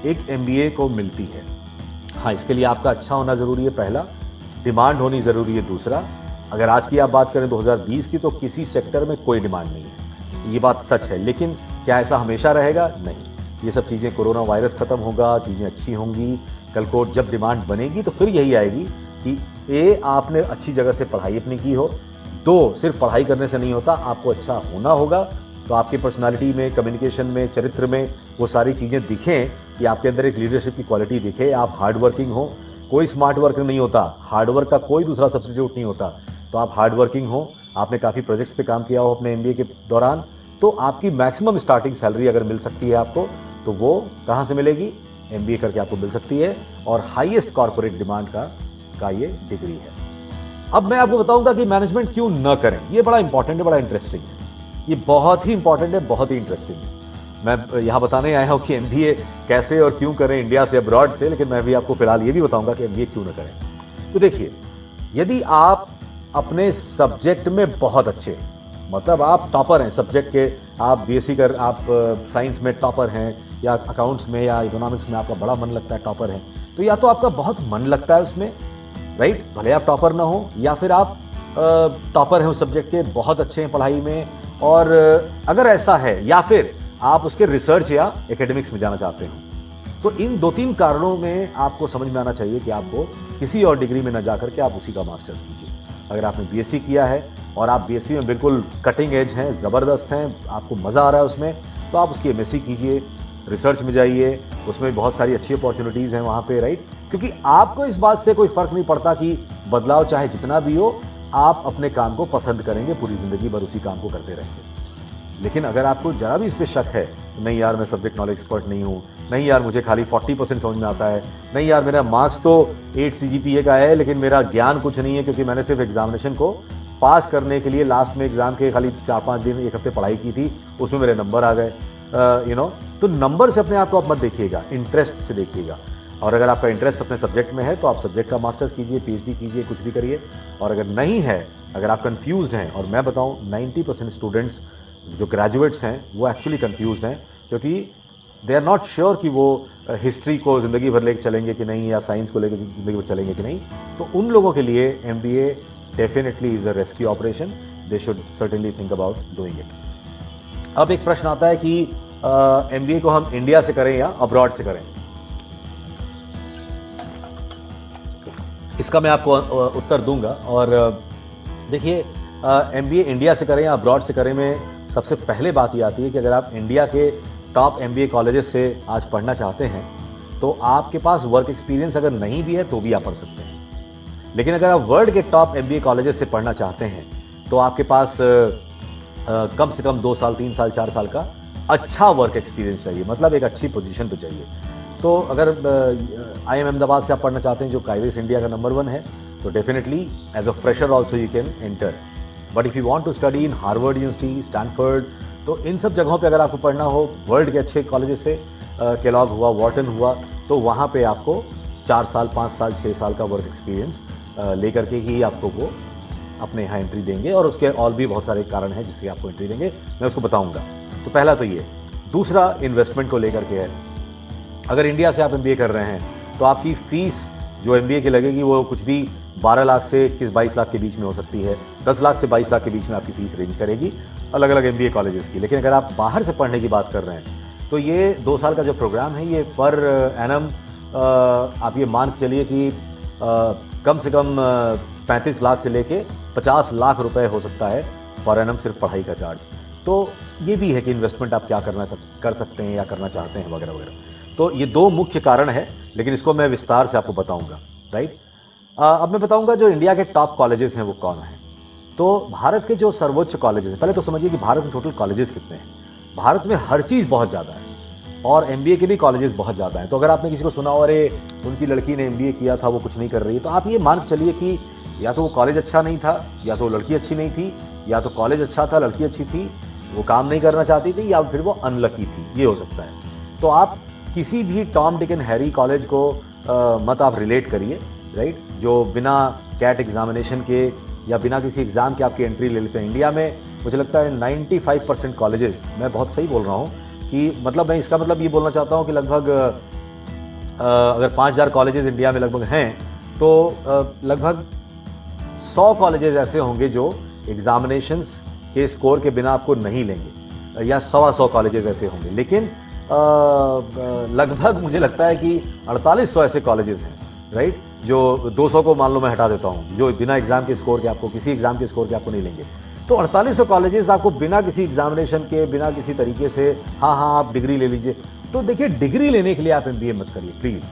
एक एमबीए को मिलती है। हाँ, इसके लिए आपका अच्छा होना जरूरी है, पहला, डिमांड होनी जरूरी है, दूसरा। अगर आज की आप बात करें 2020 की, तो किसी सेक्टर में कोई डिमांड नहीं है, ये बात सच है। लेकिन क्या ऐसा हमेशा रहेगा? नहीं। ये सब चीजें, कोरोना वायरस खत्म होगा, चीजें अच्छी होंगी, कल को जब डिमांड बनेगी तो फिर यही आएगी कि ए, आपने अच्छी जगह से पढ़ाई अपनी की हो, 2, सिर्फ पढ़ाई करने से नहीं होता, आपको अच्छा होना होगा। तो आपकी पर्सनालिटी में, कम्युनिकेशन में, चरित्र में वो सारी चीजें दिखें, कि आपके अंदर एक लीडरशिप की क्वालिटी दिखे, आप हार्ड वर्किंग हो। कोई स्मार्ट वर्क नहीं होता, हार्ड वर्क का कोई दूसरा सब्स्टिट्यूट नहीं होता। तो आप हार्ड वर्किंग हो, आपने काफी प्रोजेक्ट्स पे काम किया हो अपने एमबीए के दौरान, तो आपकी मैक्सिमम स्टार्टिंग सैलरी अगर मिल सकती है आपको, तो वो कहां से मिलेगी? एमबीए करके आपको मिल सकती है, और हाईएस्ट कॉर्पोरेट डिमांड का ये डिग्री है। अब मैं आपको बताऊंगा कि मैनेजमेंट क्यों न करें। ये बड़ा इंपॉर्टेंट है, बड़ा इंटरेस्टिंग है, ये बहुत ही इंपॉर्टेंट है, बहुत ही इंटरेस्टिंग है। मैं यहां बताने आया हूं कि एमबीए कैसे और क्यों करें इंडिया से, अब्रॉड से, लेकिन मैं भी आपको फिलहाल ये भी बताऊंगा कि एमबीए क्यों न करें। तो देखिए, यदि आप अपने सब्जेक्ट में बहुत अच्छे, मतलब आप टॉपर हैं सब्जेक्ट के, आप बीएससी कर, आप साइंस में टॉपर हैं, या अकाउंट्स में या इकोनॉमिक्स में आपका बड़ा मन लगता है, टॉपर है, तो या तो आपका बहुत मन लगता है उसमें, राइट, भले आप टॉपर ना हो, या फिर आप टॉपर हैं उस सब्जेक्ट के, बहुत अच्छे हैं पढ़ाई में, और अगर ऐसा है, या फिर आप उसके रिसर्च या एकेडमिक्स में जाना चाहते हो। तो इन 2-3 कारणों में आपको समझ में आना चाहिए कि आपको किसी और डिग्री में न जाकर के आप उसी का मास्टर्स कीजिए। अगर आपने बीएससी किया है और आप बीएससी में बिल्कुल कटिंग एज हैं, ज़बरदस्त हैं, आपको मज़ा आ रहा है उसमें, तो आप उसकी एमएससी कीजिए, रिसर्च में जाइए, उसमें बहुत सारी अच्छी अपॉर्चुनिटीज़ हैं वहाँ पे, राइट। क्योंकि आपको इस बात से कोई फ़र्क नहीं पड़ता कि बदलाव चाहे जितना भी हो, आप अपने काम को पसंद करेंगे, पूरी ज़िंदगी भर उसी काम को करते रहेंगे। लेकिन अगर आपको जरा भी इस पर शक है, नहीं यार मैं सब्जेक्ट नॉलेज एक्सपर्ट नहीं हूँ, नहीं यार मुझे खाली 40% समझ में आता है, नहीं यार मेरा मार्क्स तो 8 CGPA का है, लेकिन मेरा ज्ञान कुछ नहीं है, क्योंकि मैंने सिर्फ एग्जामिनेशन को पास करने के लिए लास्ट में एग्जाम के खाली 4-5 दिन, 1 हफ्ते पढ़ाई की थी, उसमें मेरे नंबर आ गए, तो नंबर से अपने आप को आप मत देखिएगा, इंटरेस्ट से देखिएगा। और अगर आपका इंटरेस्ट अपने सब्जेक्ट में है तो आप सब्जेक्ट का मास्टर्स कीजिए, पीएचडी कीजिए, कुछ भी करिए। और अगर नहीं है, अगर आप कंफ्यूज्ड हैं, और मैं बताऊं 90% स्टूडेंट्स जो ग्रेजुएट्स हैं वो एक्चुअली कंफ्यूज्ड हैं, क्योंकि दे आर नॉट श्योर कि वो हिस्ट्री को ज़िंदगी भर लेकर चलेंगे कि नहीं, या साइंस को लेकर ज़िंदगी भर चलेंगे कि नहीं। तो उन लोगों के लिए MBA definitely is a rescue operation, they should certainly think about doing it. अब एक प्रश्न आता है कि एमबीए को हम इंडिया से करें या अब्रॉड से करें। इसका मैं आपको उत्तर दूंगा। और देखिए, एमबीए इंडिया से करें या अब्रॉड से करें में सबसे पहले बात ये आती है कि अगर आप इंडिया के टॉप एमबीए कॉलेजेस से आज पढ़ना चाहते हैं तो आपके पास वर्क एक्सपीरियंस अगर नहीं भी है तो भी आप पढ़ सकते हैं। लेकिन अगर आप वर्ल्ड के टॉप एमबीए कॉलेजेस से पढ़ना चाहते हैं तो आपके पास कम से कम 2 साल, 3 साल, 4 साल का अच्छा वर्क एक्सपीरियंस चाहिए, मतलब एक अच्छी पोजीशन पे चाहिए। तो अगर IIM अहमदाबाद से आप पढ़ना चाहते हैं जो काइवेस इंडिया का नंबर 1 है, तो definitely as a fresher also you can enter. But if you want to study in Harvard university, Stanford, तो इन सब जगहों पे अगर आपको पढ़ना हो वर्ल्ड के अच्छे कॉलेजेस से, केलॉग हुआ, वॉर्टन हुआ, तो वहाँ पे आपको 4 साल, 5 साल, 6 साल का वर्क एक्सपीरियंस लेकर के ही आपको वो अपने यहाँ एंट्री देंगे। और उसके और भी बहुत सारे कारण हैं जिससे आपको एंट्री देंगे, मैं उसको बताऊंगा। तो पहला तो ये। दूसरा इन्वेस्टमेंट को लेकर के है। अगर इंडिया से आप MBA कर रहे हैं तो आपकी फीस जो MBA की लगेगी वो कुछ भी 12 लाख से 21-22 लाख के बीच में हो सकती है। 10 लाख से 22 लाख के बीच में आपकी फीस रेंज करेगी अलग अलग MBA कॉलेजेस की। लेकिन अगर आप बाहर से पढ़ने की बात कर रहे हैं तो ये 2 साल का जो प्रोग्राम है ये पर एनम आप ये मान के चलिए कि कम से कम 35 लाख से लेके 50 लाख रुपए हो सकता है पर एनम सिर्फ पढ़ाई का चार्ज। तो ये भी है कि इन्वेस्टमेंट आप क्या कर सकते हैं या करना चाहते हैं वगैरह वगैरह। तो ये 2 मुख्य कारण है, लेकिन इसको मैं विस्तार से आपको बताऊंगा, राइट। अब मैं बताऊंगा जो इंडिया के टॉप कॉलेजेस हैं वो कौन हैं। तो भारत के जो सर्वोच्च कॉलेजेस हैं, पहले तो समझिए कि भारत में टोटल कॉलेजेस कितने हैं। भारत में हर चीज़ बहुत ज़्यादा है और MBA के भी कॉलेजेस बहुत ज़्यादा हैं। तो अगर आपने किसी को सुना हो अरे उनकी लड़की ने MBA किया था वो कुछ नहीं कर रही है, तो आप ये मान के चलिए कि या तो वो कॉलेज अच्छा नहीं था, या तो लड़की अच्छी नहीं थी, या तो कॉलेज अच्छा था लड़की अच्छी थी, वो काम नहीं करना चाहती थी, या फिर वो अनलकी थी, ये हो सकता है। तो आप किसी भी Tom Dick and Harry college को मत आप रिलेट करिए, राइट, जो बिना कैट एग्जामिनेशन के या बिना किसी एग्जाम के आपकी एंट्री ले लेते हैं। इंडिया में मुझे लगता है 95% कॉलेजेस, मैं बहुत सही बोल रहा हूँ कि मतलब मैं इसका मतलब ये बोलना चाहता हूँ कि लगभग अगर 5000 कॉलेजेस इंडिया में लगभग हैं तो लगभग 100 कॉलेजेस ऐसे होंगे जो एग्जामिनेशंस के स्कोर के बिना आपको नहीं लेंगे, या 100 कॉलेजेस ऐसे होंगे। लेकिन लगभग मुझे लगता है कि 4800 ऐसे कॉलेजेस हैं, राइट, जो 200 को मान लो मैं हटा देता हूँ, जो बिना एग्जाम के स्कोर के आपको किसी एग्जाम के स्कोर के आपको नहीं लेंगे। तो 4800 कॉलेजेस आपको बिना किसी एग्जामिनेशन के, बिना किसी तरीके से हाँ आप डिग्री ले लीजिए। तो देखिए, डिग्री लेने के लिए आप MBA मत करिए प्लीज़।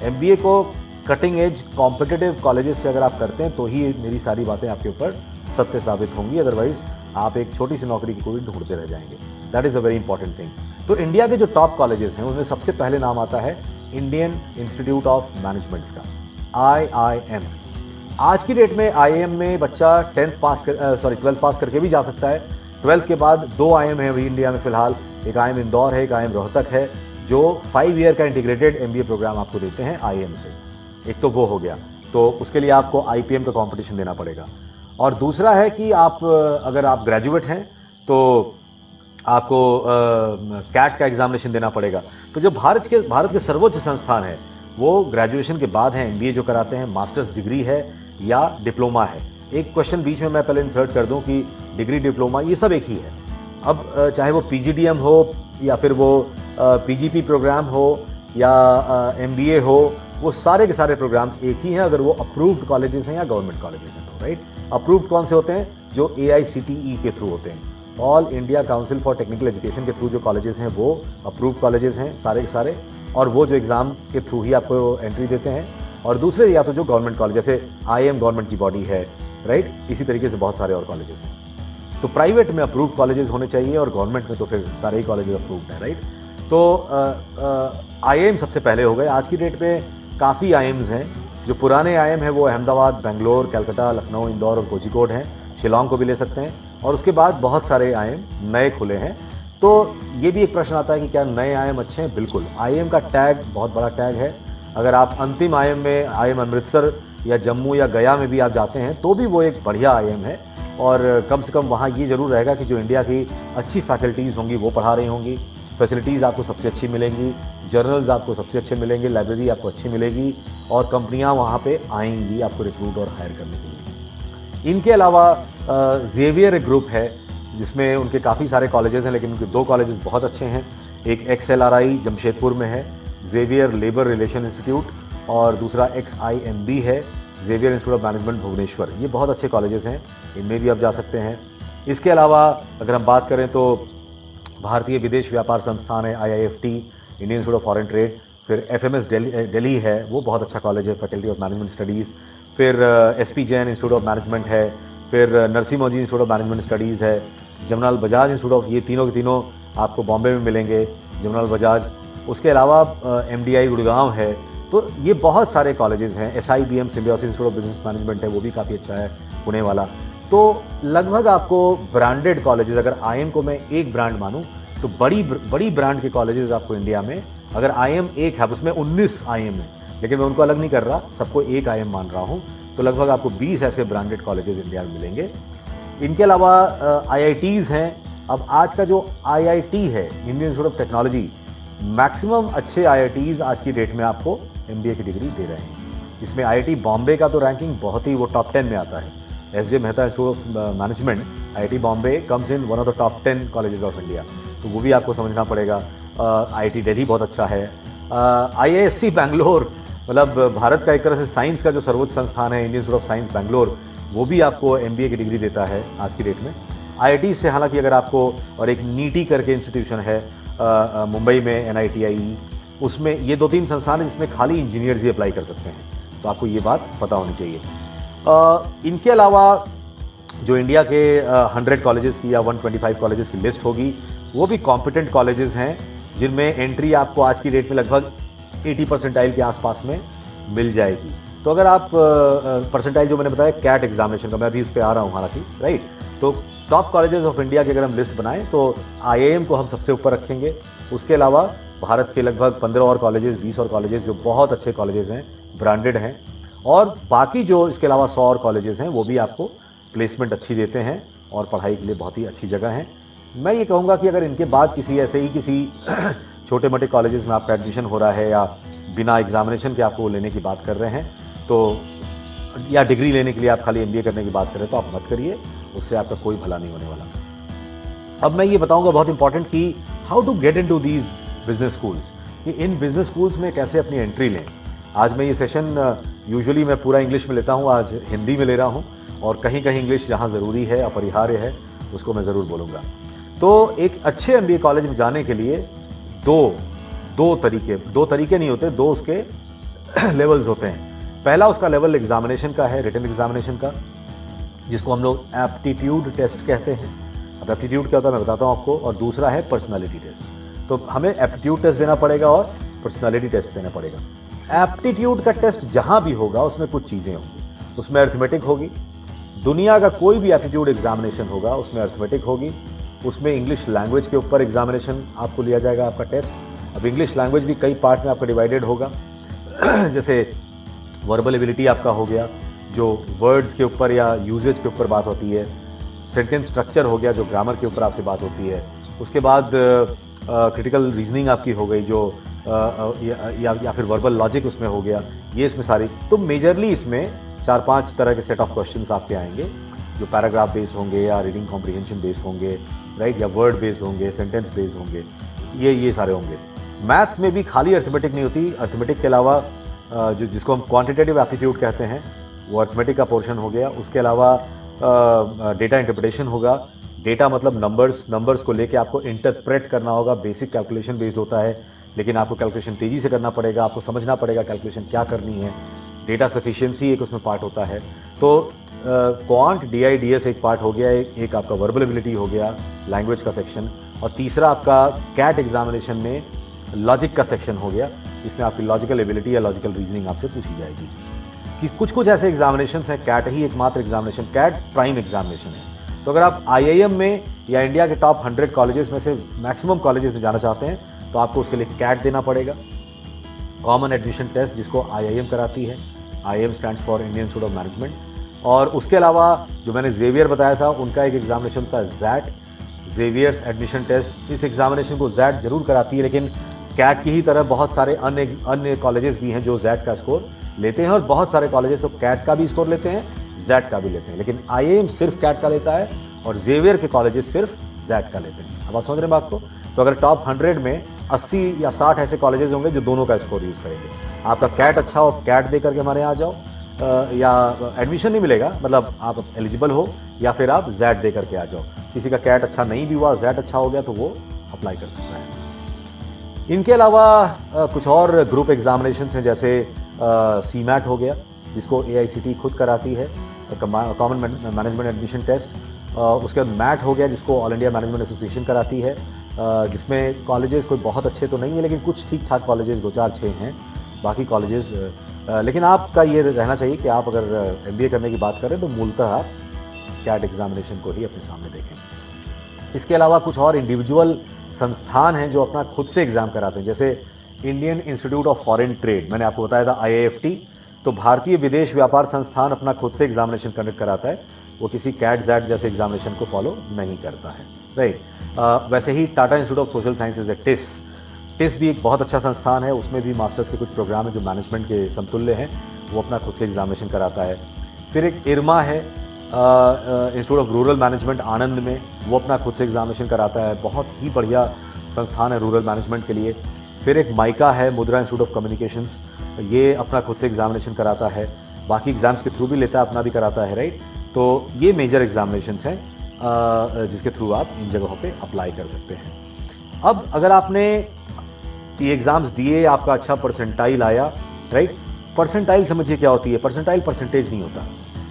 MBA को कटिंग एज कॉम्पिटिटिव कॉलेजेस से अगर आप करते हैं तो ही मेरी सारी बातें आपके ऊपर सत्य साबित होंगी, अदरवाइज आप एक छोटी सी नौकरी की कोई ढूंढते रह जाएंगे। That is a very important thing. तो इंडिया के जो टॉप कॉलेजेस हैं उनमें सबसे पहले नाम आता है इंडियन इंस्टीट्यूट ऑफ मैनेजमेंट्स का, IIM। आज की डेट में IIM में बच्चा 12th पास करके भी जा सकता है। 12th के बाद 2 IIM है अभी इंडिया में फिलहाल, एक IIM इंदौर है, एक IIM रोहतक है, जो 5 ईयर का इंटीग्रेटेड MBA प्रोग्राम आपको देते हैं IIM से। एक तो वो हो गया, तो उसके लिए आपको IPM का कंपटीशन देना पड़ेगा। और दूसरा है कि आप अगर आप ग्रेजुएट हैं तो आपको कैट का एग्जामिनेशन देना पड़ेगा। तो जो भारत के सर्वोच्च संस्थान है वो ग्रेजुएशन के बाद है MBA जो कराते हैं, मास्टर्स डिग्री है या डिप्लोमा है। एक क्वेश्चन बीच में मैं पहले इंसर्ट कर दूं कि डिग्री डिप्लोमा ये सब एक ही है। अब चाहे वो PGDM हो या फिर वो PGP प्रोग्राम हो या MBA हो, वो सारे के सारे प्रोग्राम्स एक ही हैं अगर वो अप्रूव्ड कॉलेजेस हैं या गवर्नमेंट कॉलेजेस हैं तो, राइट। अप्रूव्ड कौन से होते हैं? जो AICTE के थ्रू होते हैं, all India council for technical education के थ्रू जो कॉलेजेस हैं वो अप्रूव्ड कॉलेजेस हैं सारे के सारे, और वो जो एग्जाम के थ्रू ही आपको एंट्री देते हैं। और दूसरे या तो जो गवर्नमेंट कॉलेज, जैसे IIM गवर्नमेंट की बॉडी है, राइट, इसी तरीके से बहुत सारे और कॉलेजेस हैं। तो प्राइवेट में अप्रूव्ड कॉलेजेस होने चाहिए और गवर्नमेंट में तो फिर सारे ही कॉलेजेस अप्रूव्ड हैं, राइट। तो IIM सबसे पहले हो गए। आज की डेट में काफ़ी IIMs हैं। जो पुराने IIM हैं वो अहमदाबाद, बेंगलोर, कलकत्ता, लखनऊ, इंदौर और कोझिकोड हैं। शिलोंग को भी ले सकते हैं। और उसके बाद बहुत सारे IIM नए खुले हैं। तो ये भी एक प्रश्न आता है कि क्या नए IIM अच्छे हैं? बिल्कुल। IIM का टैग बहुत बड़ा टैग है। अगर आप अंतिम IIM में IIM अमृतसर या जम्मू या गया में भी आप जाते हैं तो भी वो एक बढ़िया IIM है। और कम से कम वहाँ ये ज़रूर रहेगा कि जो इंडिया की अच्छी फैकल्टीज़ होंगी वो पढ़ा रही होंगी, फैसिलिटीज़ आपको सबसे अच्छी मिलेंगी, जर्नल्स आपको सबसे अच्छे मिलेंगे, लाइब्रेरी आपको अच्छी मिलेगी और कंपनियां वहाँ पे आएंगी आपको रिक्रूट और हायर करने के लिए। इनके अलावा जेवियर एक ग्रुप है जिसमें उनके काफ़ी सारे कॉलेजेस हैं, लेकिन उनके 2 कॉलेजेस बहुत अच्छे हैं। एक XLRI जमशेदपुर में है, जेवियर लेबर रिलेशन इंस्टीट्यूट, और दूसरा XIMB है, Xavier institute of management Bhubaneswar. ये बहुत अच्छे कॉलेजेस हैं, इनमें भी आप जा सकते हैं। इसके अलावा अगर हम बात करें तो भारतीय विदेश व्यापार संस्थान है IIFT, Indian institute of foreign trade, फिर FMS दिल्ली है, वो बहुत अच्छा कॉलेज है, फैकल्टी ऑफ मैनेजमेंट स्टडीज़। फिर SP Jain institute of management है, फिर नरसिम्हा जी इंस्टीट्यूट ऑफ मैनेजमेंट स्टडीज़ है, जमनालाल बजाज इंस्टीट्यूट ऑफ, ये तीनों के तीनों आपको बॉम्बे में मिलेंगे, जनरल बजाज, उसके अलावा MDI गुड़गांव है। तो ये बहुत सारे कॉलेजेस हैं, SIBM symbiosis institute of business management है, वो भी काफ़ी अच्छा है, पुणे वाला। तो लगभग आपको ब्रांडेड कॉलेजेस, अगर IIM को मैं एक ब्रांड मानूं तो बड़ी ब्रांड के कॉलेजेस आपको इंडिया में, अगर IIM एक है, उसमें 19 IIM है, लेकिन मैं उनको अलग नहीं कर रहा, सबको एक IIM मान रहा हूं, तो लगभग आपको 20 ऐसे ब्रांडेड कॉलेजेस इंडिया में मिलेंगे। इनके अलावा IITs हैं। अब आज का जो IIT है, Indian institute of technology, maximum अच्छे IITs आज की डेट में आपको MBA की डिग्री दे रहे हैं। इसमें IIT बॉम्बे का तो रैंकिंग बहुत ही, वो टॉप 10 में आता है। SJ Mehta institute of management, IIT Bombay comes in one of the top 10 colleges of India, तो वो भी आपको समझना पड़ेगा। IIT दिल्ली बहुत अच्छा है। IISc बैंगलोर, मतलब भारत का एक तरह से साइंस का जो सर्वोच्च संस्थान है, Indian institute of science Bangalore, वो भी आपको MBA की डिग्री देता है आज की डेट में। IIT से हालांकि अगर आपको, और एक नीटी करके इंस्टीट्यूशन है मुंबई में, NITIE, उसमें ये 2-3 संस्थान है जिसमें खाली इंजीनियर्स ही अप्लाई कर सकते हैं, तो आपको ये बात पता होनी चाहिए। इनके अलावा जो इंडिया के 100 कॉलेजेस की या 125 कॉलेजेस की लिस्ट होगी, वो भी कॉम्पिटेंट कॉलेजेस हैं जिनमें एंट्री आपको आज की डेट में लगभग 80 परसेंटाइल के आसपास में मिल जाएगी। तो अगर आप परसेंटाइल जो मैंने बताया कैट एग्जामिनेशन का, मैं अभी उस पर आ रहा हूँ हालांकि, राइट, तो टॉप कॉलेजेस ऑफ इंडिया की अगर हम लिस्ट बनाएं तो IIM को हम सबसे ऊपर रखेंगे। उसके अलावा भारत के लगभग 15 और कॉलेजेस, 20 और कॉलेजेस जो बहुत अच्छे कॉलेजेस हैं, ब्रांडेड हैं, और बाकी जो इसके अलावा 100 और कॉलेजेस हैं, वो भी आपको प्लेसमेंट अच्छी देते हैं और पढ़ाई के लिए बहुत ही अच्छी जगह हैं। मैं ये कहूँगा कि अगर इनके बाद किसी ऐसे ही किसी छोटे मोटे कॉलेजेस में आपका एडमिशन हो रहा है, या बिना एग्जामिनेशन के आपको लेने की बात कर रहे हैं, तो या डिग्री लेने के लिए आप खाली MBA करने की बात करें, तो आप मत करिए, उससे आपका कोई भला नहीं होने वाला। अब मैं ये बताऊंगा बहुत इंपॉर्टेंट कि how to get into these business schools, कि इन बिजनेस स्कूल्स में कैसे अपनी एंट्री लें। आज मैं ये सेशन यूजुअली मैं पूरा इंग्लिश में लेता हूँ, आज हिंदी में ले रहा हूँ, और कहीं कहीं इंग्लिश जहाँ ज़रूरी है, अपरिहार्य है, उसको मैं ज़रूर बोलूँगा। तो एक अच्छे MBA कॉलेज में जाने के लिए दो तरीके नहीं होते, दो उसके लेवल्स होते हैं। पहला उसका लेवल एग्जामिनेशन का है, रिटन एग्जामिनेशन का, जिसको हम लोग एप्टीट्यूड टेस्ट कहते हैं। अब एप्टीट्यूड क्या होता है मैं बताता हूँ आपको। और दूसरा है पर्सनालिटी टेस्ट। तो हमें एप्टीट्यूड टेस्ट देना पड़ेगा और पर्सनालिटी टेस्ट देना पड़ेगा। एप्टीट्यूड का टेस्ट जहां भी होगा उसमें कुछ चीजें होंगी, उसमें अर्थमेटिक होगी। दुनिया का कोई भी एप्टीट्यूड एग्जामिनेशन होगा उसमें अर्थमेटिक होगी, उसमें इंग्लिश लैंग्वेज के ऊपर एग्जामिनेशन आपको लिया जाएगा, आपका टेस्ट। अब इंग्लिश लैंग्वेज भी कई पार्ट में आपका डिवाइडेड होगा जैसे वर्बल एबिलिटी आपका हो गया, जो वर्ड्स के ऊपर या यूजेज के ऊपर बात होती है। सेंटेंस स्ट्रक्चर हो गया, जो ग्रामर के ऊपर आपसे बात होती है। उसके बाद क्रिटिकल रीजनिंग आपकी हो गई, जो या फिर वर्बल लॉजिक उसमें हो गया, ये इसमें सारी। तो मेजरली इसमें 4-5 तरह के सेट ऑफ क्वेश्चंस आपके आएंगे, जो पैराग्राफ बेस्ड होंगे, या रीडिंग कॉम्प्रिहेंशन बेस्ड होंगे, राइट, या वर्ड बेस्ड होंगे, सेंटेंस बेस्ड होंगे, ये सारे होंगे। मैथ्स में भी खाली अर्थमेटिक नहीं होती, अर्थमेटिक के अलावा जो जिसको हम क्वांटिटेटिव एप्टीट्यूड कहते हैं, वो अर्थमेटिक का पोर्शन हो गया। उसके अलावा डेटा इंटरप्रिटेशन होगा। डेटा मतलब नंबर्स को लेके आपको इंटरप्रेट करना होगा। बेसिक कैलकुलेशन बेस्ड होता है, लेकिन आपको कैलकुलेशन तेजी से करना पड़ेगा, आपको समझना पड़ेगा कैलकुलेशन क्या करनी है। डेटा सफिशिएंसी एक उसमें पार्ट होता है। तो क्वांट DIDS एक पार्ट हो गया, एक आपका वर्बल एबिलिटी हो गया, लैंग्वेज का सेक्शन, और तीसरा आपका कैट एग्जामिनेशन में लॉजिक का सेक्शन हो गया, इसमें आपकी लॉजिकल एबिलिटी या लॉजिकल रीजनिंग आपसे पूछी जाएगी। कि कुछ ऐसे एग्जामिनेशन हैं, कैट ही एकमात्र एग्जामिनेशन, कैट प्राइम एग्जामिनेशन है। तो अगर आप IIM में या इंडिया के टॉप 100 कॉलेजेस में से मैक्सिमम कॉलेजेस में जाना चाहते हैं, तो आपको उसके लिए कैट देना पड़ेगा, कॉमन एडमिशन टेस्ट, जिसको IIM कराती है। IIM stands for Indian institute of management. और उसके अलावा जो मैंने जेवियर बताया था, उनका एक एग्जामिनेशन था ZAT, जेवियर्स एडमिशन टेस्ट। इस एग्जामिनेशन को ZAT जरूर कराती है, लेकिन कैट की ही तरह बहुत सारे अन्य कॉलेजेस भी हैं जो ZAT का स्कोर लेते हैं, और बहुत सारे कॉलेजेस तो कैट का भी स्कोर लेते हैं, ZAT का भी लेते हैं, लेकिन IIM सिर्फ कैट का लेता है और जेवियर के कॉलेजेस सिर्फ ZAT का लेते हैं। अब आप समझ रहे हैं बात को। तो अगर टॉप 100 में 80 या 60 ऐसे कॉलेजेस होंगे जो दोनों का स्कोर यूज करेंगे। आपका कैट अच्छा हो, कैट दे करके हमारे यहाँ आ जाओ, या एडमिशन नहीं मिलेगा, मतलब आप एलिजिबल हो, या फिर आप ZAT दे करके आ जाओ। किसी का कैट अच्छा नहीं भी हुआ, ZAT अच्छा हो गया, तो वो अप्लाई कर सकता है। इनके अलावा कुछ और ग्रुप एग्जामिनेशंस हैं, जैसे CMAT हो गया, जिसको AICTE खुद कराती है, कॉमन मैनेजमेंट एडमिशन टेस्ट। उसके बाद मैट हो गया, जिसको ऑल इंडिया मैनेजमेंट एसोसिएशन कराती है। जिसमें कॉलेजेस कोई बहुत अच्छे तो नहीं है, लेकिन कुछ ठीक ठाक कॉलेजेस 2-4-6 हैं, बाकी कॉलेजेस लेकिन आपका ये रहना चाहिए कि आप अगर MBA करने की बात करें तो मूलतः आप कैट एग्जामिनेशन को ही अपने सामने देखें। इसके अलावा कुछ और इंडिविजुअल संस्थान हैं जो अपना खुद से एग्जाम कराते हैं, जैसे Indian institute of foreign trade, मैंने आपको बताया था IIFT, तो भारतीय विदेश व्यापार संस्थान अपना खुद से एग्जामिनेशन कंडक्ट कराता है, वो किसी कैट जैट जैसे एग्जामिनेशन को फॉलो नहीं करता है, राइट। वैसे ही Tata institute of social sciences है, टिस भी एक बहुत अच्छा संस्थान है, उसमें भी मास्टर्स के कुछ प्रोग्राम है जो मैनेजमेंट के समतुल्य हैं, वो अपना खुद से एग्जामिनेशन कराता है। फिर एक इरमा है, इंस्टीट्यूट ऑफ रूरल मैनेजमेंट आनंद में, वो अपना खुद से एग्जामिनेशन कराता है, बहुत ही बढ़िया संस्थान है रूरल मैनेजमेंट के लिए। फिर एक माइका है, मुद्रा इंस्टीट्यूट ऑफ कम्युनिकेशंस, ये अपना खुद से एग्जामिनेशन कराता है, बाकी एग्जाम्स के थ्रू भी लेता है, अपना भी कराता है, राइट। तो ये मेजर एग्जामिनेशंस हैं जिसके थ्रू आप इन जगहों पे अप्लाई कर सकते हैं। अब अगर आपने ये एग्जाम्स दिए, आपका अच्छा परसेंटाइल आया, राइट। परसेंटाइल समझिए क्या होती है, परसेंटाइल परसेंटेज नहीं होता।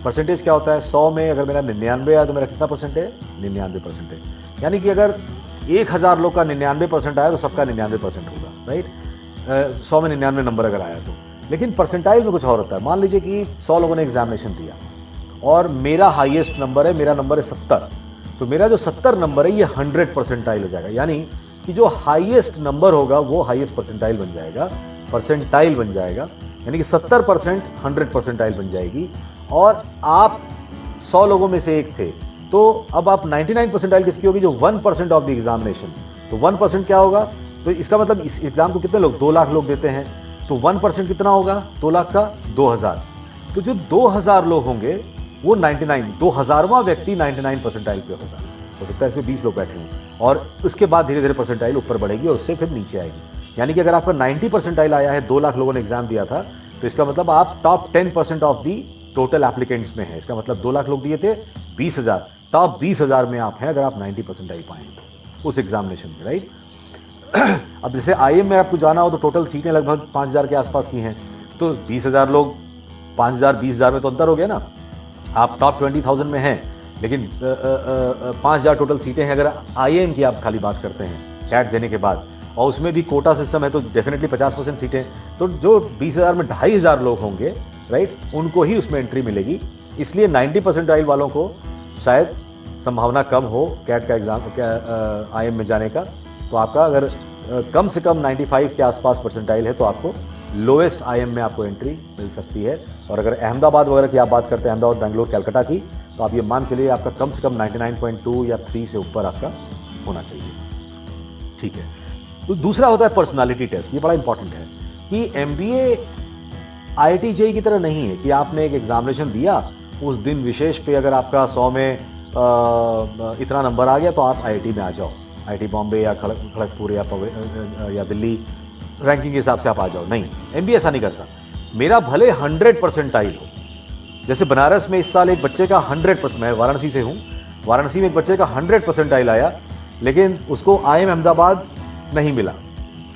परसेंटेज क्या होता है, 100 में अगर मेरा 99 आया तो मेरा कितना परसेंट है, 99% है। यानी कि अगर 1000 लोग का 99% आया तो सबका 99% होगा, राइट। 100 में 99 नंबर अगर आया तो। लेकिन परसेंटाइल में कुछ और होता है। मान लीजिए कि 100 लोगों ने एग्जामिनेशन दिया और मेरा हाईएस्ट नंबर है, मेरा नंबर है 70, तो मेरा जो 70 नंबर है ये 100 परसेंटाइल हो जाएगा। यानी कि जो हाईएस्ट नंबर होगा वो हाईएस्ट परसेंटाइल बन जाएगा, परसेंटाइल बन जाएगा, यानी कि 70% 100 परसेंटाइल बन जाएगी। और आप 100 लोगों में से एक थे, तो अब आप 99 परसेंटाइल किसकी होगी, जो 1% ऑफ द एग्जामिनेशन। तो 1% क्या होगा, तो इसका मतलब इस एग्जाम को कितने लोग, 2 लाख लोग देते हैं, तो 1% कितना होगा, 2 लाख का 2000। तो जो 2000 लोग होंगे वो 2000वां व्यक्ति 99 परसेंटाइल पे होगा। हो सकता है इसमें 20 लोग बैठे हों और उसके बाद धीरे धीरे परसेंटाइल ऊपर बढ़ेगी और उससे फिर नीचे आएगी। यानी कि अगर आपका 90 परसेंटाइल आया है, 2 लाख लोगों ने एग्जाम दिया था, तो इसका मतलब आप top 10% of the total applicants में है। इसका मतलब 2 लाख लोग दिए थे, 20,000, टॉप 20,000 में आप हैं अगर आप 90 परसेंटाइल पाए तो उस एग्जामिनेशन में, राइट। अब जैसे IIM में आपको जाना हो तो टोटल सीटें लगभग 5000 के आसपास की हैं, तो 20,000 लोग 5000 20,000 में तो अंतर हो गया ना। आप टॉप 20,000 में हैं, लेकिन 5000 टोटल सीटें हैं अगर IIM की आप खाली बात करते हैं कैट देने के बाद, और उसमें भी कोटा सिस्टम है तो डेफिनेटली 50% सीटें, तो जो 20,000 में 2,500 लोग होंगे, राइट, उनको ही उसमें एंट्री मिलेगी। इसलिए 90 परसेंटाइल वालों को शायद संभावना कम हो कैट का एग्जाम IIM में जाने का। तो आपका अगर कम से कम 95 के आसपास परसेंटाइल है तो आपको लोएस्ट IIM में आपको एंट्री मिल सकती है। और अगर अहमदाबाद वगैरह की आप बात करते हैं, अहमदाबाद, बेंगलोर, कलकत्ता की, तो आप ये मान चलिए आपका कम से कम 99.2 या 3 से ऊपर आपका होना चाहिए, ठीक है। तो दूसरा होता है पर्सनालिटी टेस्ट। ये बड़ा इंपॉर्टेंट है कि MBA IIT JEE की तरह नहीं है कि आपने एक एग्जामिनेशन दिया, उस दिन विशेष पे अगर आपका 100 में इतना नंबर आ गया तो आप IIT में आ जाओ, IIT बॉम्बे या खड़गपुर या दिल्ली रैंकिंग के हिसाब से आप आ जाओ। नहीं, MBA ऐसा नहीं करता। मेरा भले 100 परसेंटाइल हो, जैसे बनारस में इस साल एक बच्चे का 100%, मैं वाराणसी से हूँ, वाराणसी में एक बच्चे का 100 परसेंटाइल आया, लेकिन उसको IIM अहमदाबाद नहीं मिला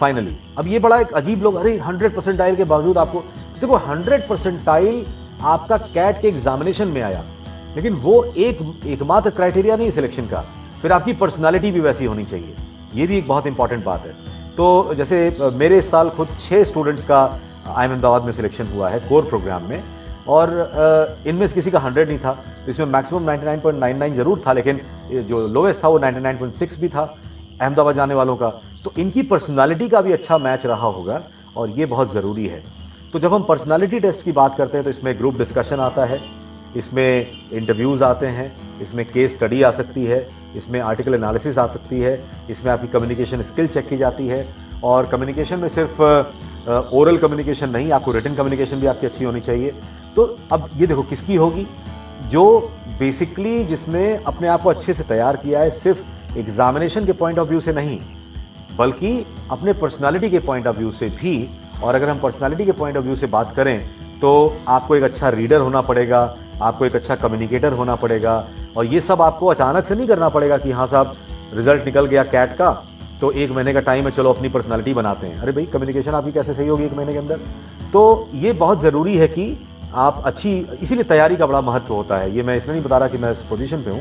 फाइनली। अब ये बड़ा एक अजीब लोग, अरे 100 परसेंटाइल के बावजूद आपको, देखो 100 परसेंटाइल आपका कैट के एग्जामिनेशन में आया, लेकिन वो एकमात्र क्राइटेरिया नहीं सिलेक्शन का, फिर आपकी पर्सनालिटी भी वैसी होनी चाहिए। ये भी एक बहुत इंपॉर्टेंट बात है। तो जैसे मेरे इस साल खुद 6 स्टूडेंट्स का IIM अहमदाबाद में सिलेक्शन हुआ है कोर प्रोग्राम में, और इनमें से किसी का 100 नहीं था, इसमें मैक्सिमम 99.99 जरूर था, लेकिन जो लोवेस्ट था वो 99.6 भी था अहमदाबाद जाने वालों का। तो इनकी पर्सनालिटी का भी अच्छा मैच रहा होगा और ये बहुत ज़रूरी है। तो जब हम पर्सनालिटी टेस्ट की बात करते हैं तो इसमें ग्रुप डिस्कशन आता है, इसमें इंटरव्यूज़ आते हैं, इसमें केस स्टडी आ सकती है, इसमें आर्टिकल एनालिसिस आ सकती है, इसमें आपकी कम्युनिकेशन स्किल चेक की जाती है। और कम्युनिकेशन में सिर्फ ओरल कम्युनिकेशन नहीं, आपको रिटन कम्युनिकेशन भी आपकी अच्छी होनी चाहिए। तो अब ये देखो किसकी होगी, जो बेसिकली जिसने अपने आप को अच्छे से तैयार किया है, सिर्फ एग्जामिनेशन के पॉइंट ऑफ व्यू से नहीं, बल्कि अपने पर्सनालिटी के पॉइंट ऑफ व्यू से भी। और अगर हम पर्सनालिटी के पॉइंट ऑफ व्यू से बात करें तो आपको एक अच्छा रीडर होना पड़ेगा, आपको एक अच्छा कम्युनिकेटर होना पड़ेगा, और ये सब आपको अचानक से नहीं करना पड़ेगा कि हाँ साहब रिजल्ट निकल गया कैट का तो 1 महीने का टाइम है, चलो अपनी पर्सनालिटी बनाते हैं। अरे भाई, कम्युनिकेशन आपकी कैसे सही होगी 1 महीने के अंदर? तो ये बहुत ज़रूरी है कि आप अच्छी, इसीलिए तैयारी का बड़ा महत्व होता है। ये मैं इसलिए नहीं बता रहा कि मैं इस पोजीशन पे हूँ,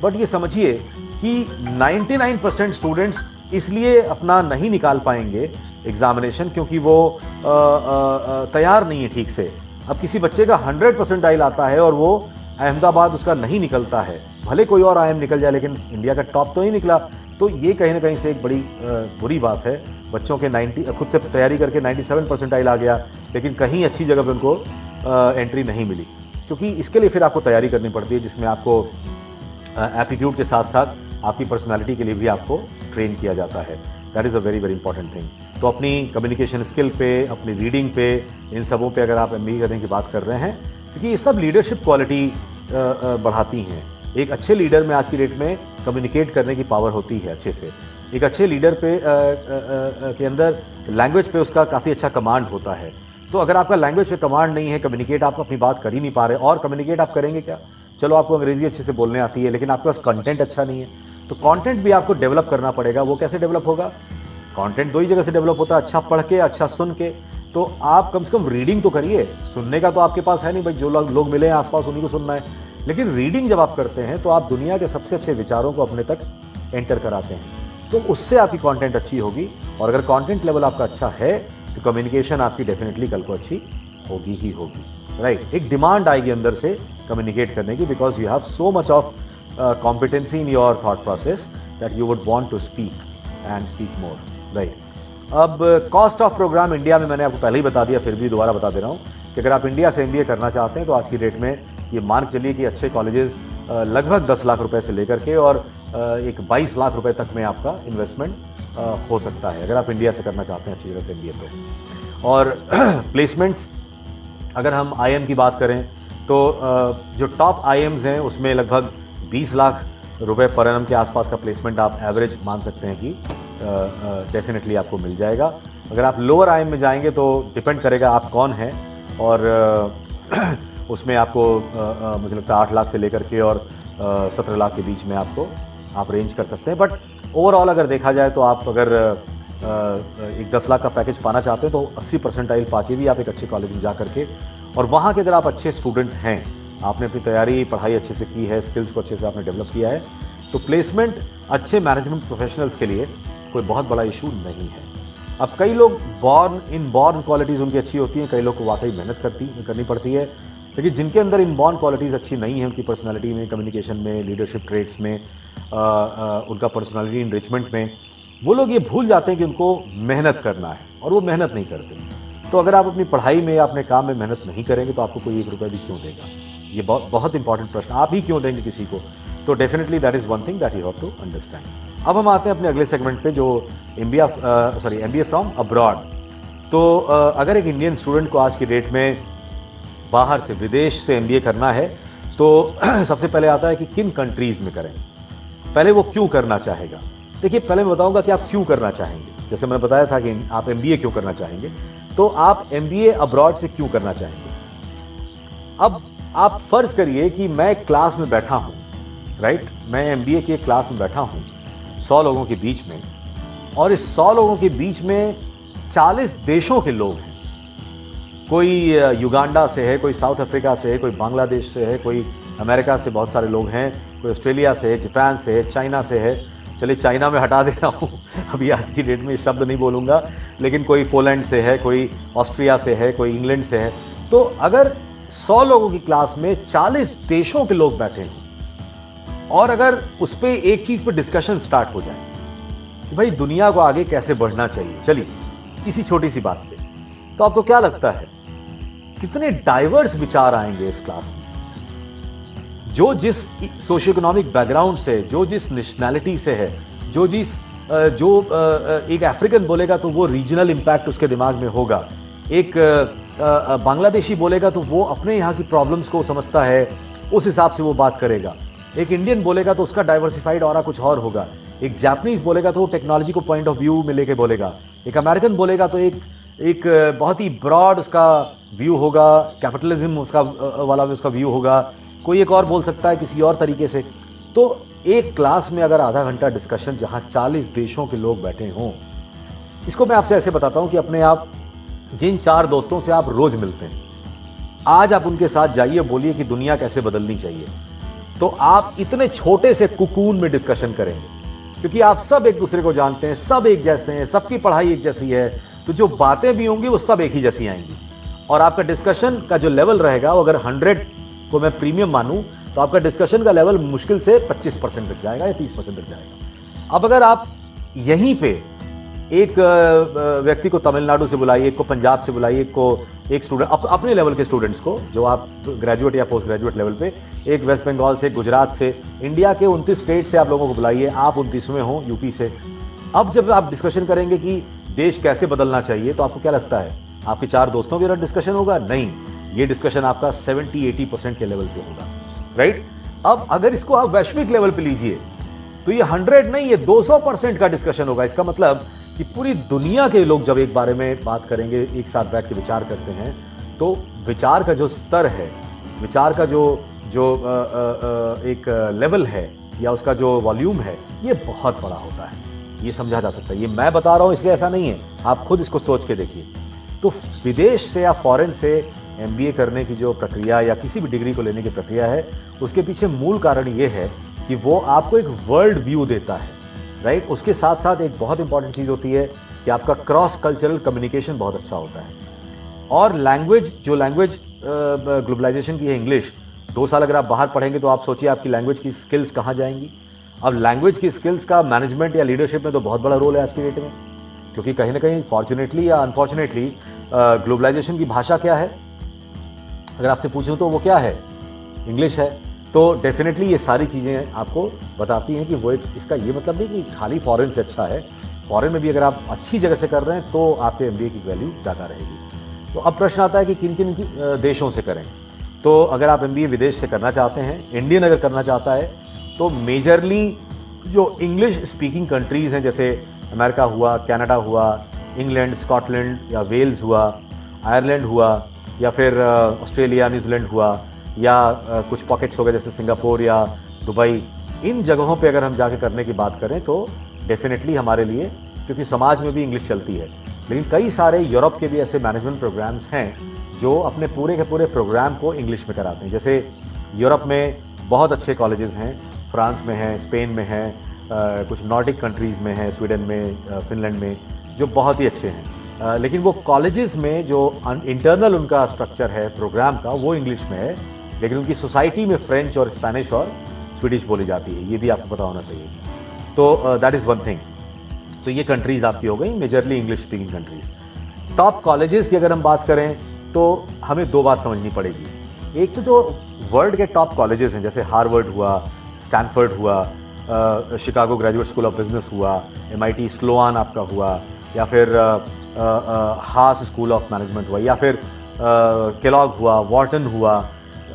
बट ये समझिए कि 99% स्टूडेंट्स इसलिए अपना नहीं निकाल पाएंगे एग्जामिनेशन, क्योंकि वो तैयार नहीं है ठीक से। अब किसी बच्चे का 100 परसेंटाइल आता है और वो अहमदाबाद उसका नहीं निकलता है, भले कोई और आईएम निकल जाए लेकिन इंडिया का टॉप तो नहीं निकला, तो ये कहीं ना कहीं से एक बड़ी बुरी बात है। बच्चों के 90 खुद से तैयारी करके 97 परसेंटाइल आ गया, लेकिन कहीं अच्छी जगह पे उनको एंट्री नहीं मिली, क्योंकि इसके लिए फिर आपको तैयारी करनी पड़ती है, जिसमें आपको एप्टीट्यूड के साथ साथ आपकी पर्सनालिटी के लिए भी आपको ट्रेन किया जाता है। That is a very very important thing. तो अपनी कम्युनिकेशन स्किल पे, अपनी रीडिंग पे, इन सबों पे अगर आप एमबीए करने की बात कर रहे हैं, क्योंकि ये सब लीडरशिप क्वालिटी बढ़ाती हैं। एक अच्छे लीडर में आज की डेट में कम्युनिकेट करने की पावर होती है अच्छे से। एक अच्छे लीडर पे के अंदर लैंग्वेज पे उसका काफ़ी अच्छा कमांड होता है। तो अगर आपका लैंग्वेज पे कमांड नहीं है, कम्युनिकेट आप अपनी बात कर ही नहीं पा रहे, और कम्युनिकेट आप करेंगे क्या? चलो आपको अंग्रेजी अच्छे से बोलने आती है, लेकिन आपके पास कंटेंट अच्छा नहीं है, तो कंटेंट भी आपको डेवलप करना पड़ेगा। वो कैसे डेवलप होगा? कंटेंट दो ही जगह से डेवलप होता है, अच्छा पढ़ के, अच्छा सुन के। तो आप कम से कम रीडिंग तो करिए। सुनने का तो आपके पास है नहीं भाई, जो लोग मिले हैं आसपास उन्हीं को सुनना है, लेकिन रीडिंग जब आप करते हैं तो आप दुनिया के सबसे अच्छे विचारों को अपने तक एंटर कराते हैं, तो उससे आपकी कंटेंट अच्छी होगी। और अगर कंटेंट लेवल आपका अच्छा है तो कम्युनिकेशन आपकी डेफिनेटली कल को अच्छी होगी ही होगी, राइट। एक डिमांड आएगी अंदर से कम्युनिकेट करने की, because you have so much of competency in your thought process that you would want to speak and speak more, right. अब कॉस्ट ऑफ प्रोग्राम इंडिया में मैंने आपको पहले ही बता दिया, फिर भी दोबारा बता दे रहा हूँ कि अगर आप इंडिया से एमबीए करना चाहते हैं तो आज की डेट में ये मान के चलिए कि अच्छे कॉलेजेस लगभग 10 लाख रुपए से लेकर के और एक 22 लाख रुपए तक में आपका इन्वेस्टमेंट हो सकता है, अगर आप इंडिया से करना चाहते हैं अच्छी जगह से एमबीए तो। और प्लेसमेंट्स अगर हम आईएम की बात करें तो जो टॉप आईएम्स हैं उसमें लगभग 20 लाख रुपए पर एनम के आसपास का प्लेसमेंट आप एवरेज मान सकते हैं कि डेफिनेटली आपको मिल जाएगा। अगर आप लोअर आईएम में जाएंगे तो डिपेंड करेगा आप कौन हैं, और उसमें आपको मुझे लगता है 8 लाख से लेकर के और 17 लाख के बीच में आप रेंज कर सकते हैं। बट ओवरऑल अगर देखा जाए तो आप अगर एक 10 लाख का पैकेज पाना चाहते हैं तो 80 परसेंटाइल पाके भी आप एक अच्छे कॉलेज में जा करके, और वहाँ के अगर आप अच्छे स्टूडेंट हैं, आपने अपनी तैयारी पढ़ाई अच्छे से की है, स्किल्स को अच्छे से आपने डेवलप किया है, तो प्लेसमेंट अच्छे मैनेजमेंट प्रोफेशनल्स के लिए कोई बहुत बड़ा इशू नहीं है। अब कई लोग बॉर्न क्वालिटीज़ उनकी अच्छी होती हैं, कई लोग को वाकई मेहनत करनी पड़ती है, लेकिन जिनके अंदर इनबॉर्न क्वालिटीज़ अच्छी नहीं है, उनकी पर्सनालिटी में, कम्युनिकेशन में, लीडरशिप ट्रेट्स में, उनका पर्सनालिटी इनरिचमेंट में, वो लोग ये भूल जाते हैं कि उनको मेहनत करना है, और वो मेहनत नहीं करते। तो अगर आप अपनी पढ़ाई में या अपने काम में मेहनत नहीं करेंगे तो आपको कोई 1 रुपया भी क्यों देगा? ये बहुत इंपॉर्टेंट प्रश्न, आप ही क्यों देंगे किसी को? तो definitely that is one thing that you have to understand. अब हम आते हैं अपने अगले सेगमेंट पे, जो एमबीए फ्रॉम अब्रॉड। तो अगर एक इंडियन स्टूडेंट को आज की डेट में बाहर से, विदेश से एमबीए करना है तो सबसे पहले आता है कि किन कंट्रीज में करें, पहले वो क्यों करना चाहेगा। देखिए, पहले मैं बताऊंगा कि आप क्यों करना चाहेंगे। जैसे मैंने बताया था कि आप एमबीए क्यों करना चाहेंगे, तो आप एमबीए अब्रॉड से क्यों करना चाहेंगे। अब आप फर्ज करिए कि मैं क्लास में बैठा हूं, राइट, मैं एमबीए के क्लास में बैठा हूं 100 लोगों के बीच में, और इस 100 लोगों के बीच में 40 देशों के लोग हैं। कोई युगांडा से है, कोई साउथ अफ्रीका से है, कोई बांग्लादेश से है, कोई अमेरिका से बहुत सारे लोग हैं, कोई ऑस्ट्रेलिया से है, जापान से है, चाइना से है। चलिए चाइना में हटा दे रहा हूँ, अभी आज की डेट में शब्द नहीं बोलूँगा, लेकिन कोई पोलैंड से है, कोई ऑस्ट्रिया से है, कोई इंग्लैंड से है। तो अगर 100 लोगों की क्लास में 40 देशों के लोग बैठे हैं, और अगर उस पर एक चीज़ पर डिस्कशन स्टार्ट हो जाए कि भाई दुनिया को आगे कैसे बढ़ना चाहिए, चलिए इसी छोटी सी बात पे, तो आपको क्या लगता है कितने डाइवर्स विचार आएंगे इस क्लास में? जो जिस सोशियो इकोनॉमिक बैकग्राउंड से, जो जिस नेशनैलिटी से है, जो एक अफ्रीकन बोलेगा तो वो रीजनल इंपैक्ट उसके दिमाग में होगा, एक बांग्लादेशी बोलेगा तो वो अपने यहाँ की प्रॉब्लम्स को समझता है, उस हिसाब से वो बात करेगा, एक इंडियन बोलेगा तो उसका डाइवर्सिफाइड ऑरा कुछ और होगा, एक जापानीज बोलेगा तो वो टेक्नोलॉजी को पॉइंट ऑफ व्यू में लेके बोलेगा, एक अमेरिकन बोलेगा तो एक बहुत ही ब्रॉड उसका व्यू होगा, कैपिटलिज्म उसका वाला उसका व्यू होगा, कोई एक और बोल सकता है किसी और तरीके से। तो एक क्लास में अगर आधा घंटा डिस्कशन जहां 40 देशों के लोग बैठे हों, इसको मैं आपसे ऐसे बताता हूं कि अपने आप जिन 4 दोस्तों से आप रोज मिलते हैं, आज आप उनके साथ जाइए, बोलिए कि दुनिया कैसे बदलनी चाहिए, तो आप इतने छोटे से कुकून में डिस्कशन करेंगे, क्योंकि आप सब एक दूसरे को जानते हैं, सब एक जैसे हैं, सबकी पढ़ाई एक जैसी है, तो जो बातें भी होंगी वो सब एक ही जैसी आएंगी। और आपका डिस्कशन का जो लेवल रहेगा वो अगर 100 को मैं प्रीमियम मानूं तो आपका डिस्कशन का लेवल मुश्किल से 25% तक जाएगा या 30% तक जाएगा। अब अगर आप यहीं पे एक व्यक्ति को तमिलनाडु से बुलाइए, एक को पंजाब से बुलाइए, एक स्टूडेंट अपने लेवल के स्टूडेंट्स को जो आप ग्रेजुएट या पोस्ट ग्रेजुएट लेवल पे, एक वेस्ट बंगाल से, गुजरात से, इंडिया के 29 स्टेट से आप लोगों को बुलाइए, आप 29वें हो यूपी से। अब जब आप डिस्कशन करेंगे कि देश कैसे बदलना चाहिए, तो आपको क्या लगता है आपके 4 दोस्तों के साथ डिस्कशन होगा? नहीं, ये डिस्कशन आपका 70-80% के लेवल पे होगा, राइट। अब अगर इसको आप वैश्विक लेवल पे लीजिए तो ये 100 नहीं, ये 200% का डिस्कशन होगा। इसका मतलब कि पूरी दुनिया के लोग जब एक बारे में बात करेंगे, एक साथ बैठ के विचार करते हैं, तो विचार का जो स्तर है, विचार का जो एक लेवल है या उसका जो वॉल्यूम है, ये बहुत बड़ा होता है। ये समझा जा सकता है। ये मैं बता रहा हूं इसलिए ऐसा नहीं है, आप खुद इसको सोच के देखिए। तो विदेश से या फॉरेन से MBA करने की जो प्रक्रिया या किसी भी डिग्री को लेने की प्रक्रिया है, उसके पीछे मूल कारण ये है कि वो आपको एक वर्ल्ड व्यू देता है, राइट। उसके साथ साथ एक बहुत इंपॉर्टेंट चीज होती है कि आपका क्रॉस कल्चरल कम्युनिकेशन बहुत अच्छा होता है। और लैंग्वेज, जो लैंग्वेज ग्लोबलाइजेशन की है, इंग्लिश, 2 साल अगर आप बाहर पढ़ेंगे तो आप सोचिए आपकी लैंग्वेज की स्किल्स कहाँ जाएंगी। अब लैंग्वेज की स्किल्स का मैनेजमेंट या लीडरशिप में तो बहुत बड़ा रोल है आज की डेट में, क्योंकि कहीं ना कहीं फॉर्चुनेटली या अनफॉर्चुनेटली ग्लोबलाइजेशन की भाषा क्या है, अगर आपसे पूछूं तो वो क्या है, इंग्लिश है। तो डेफिनेटली ये सारी चीज़ें आपको बताती हैं कि वो इसका ये मतलब नहीं कि खाली फॉरेन से अच्छा है, फॉरेन में भी अगर आप अच्छी जगह से कर रहे हैं तो आपके MBA की वैल्यू ज़्यादा रहेगी। तो अब प्रश्न आता है कि किन किन देशों से करें। तो अगर आप MBA विदेश से करना चाहते हैं, इंडियन अगर करना चाहता है, तो मेजरली जो इंग्लिश स्पीकिंग कंट्रीज़ हैं, जैसे अमेरिका हुआ, कनाडा हुआ, इंग्लैंड, स्कॉटलैंड या वेल्स हुआ, आयरलैंड हुआ, या फिर ऑस्ट्रेलिया, न्यूजीलैंड हुआ, या कुछ पॉकेट्स हो गए जैसे सिंगापुर या दुबई, इन जगहों पे अगर हम जाके करने की बात करें तो डेफिनेटली हमारे लिए, क्योंकि समाज में भी इंग्लिश चलती है। लेकिन कई सारे यूरोप के भी ऐसे मैनेजमेंट प्रोग्राम्स हैं जो अपने पूरे के पूरे प्रोग्राम को इंग्लिश में कराते हैं। जैसे यूरोप में बहुत अच्छे कॉलेजेस हैं, फ्रांस में हैं, स्पेन में हैं, कुछ नॉर्डिक कंट्रीज़ में हैं, स्वीडन में, फिनलैंड में, जो बहुत ही अच्छे हैं। लेकिन वो कॉलेजेस में जो इंटरनल उनका स्ट्रक्चर है प्रोग्राम का, वो इंग्लिश में है, लेकिन उनकी सोसाइटी में फ्रेंच और स्पेनिश और स्वीडिश बोली जाती है। ये भी आपको पता होना चाहिए। तो दैट इज़ वन थिंग। तो ये कंट्रीज़ आपकी हो गई majorly English speaking countries. Top colleges की अगर हम बात करें तो हमें 2 बात समझनी पड़ेगी। एक तो जो वर्ल्ड के टॉप कॉलेजेस हैं, जैसे हार्वर्ड हुआ, स्टैनफोर्ड हुआ, Chicago graduate school of business हुआ, MIT स्लोआन आपका हुआ, या फिर हास स्कूल ऑफ मैनेजमेंट हुआ, या फिर केलॉग हुआ, वॉर्टन हुआ,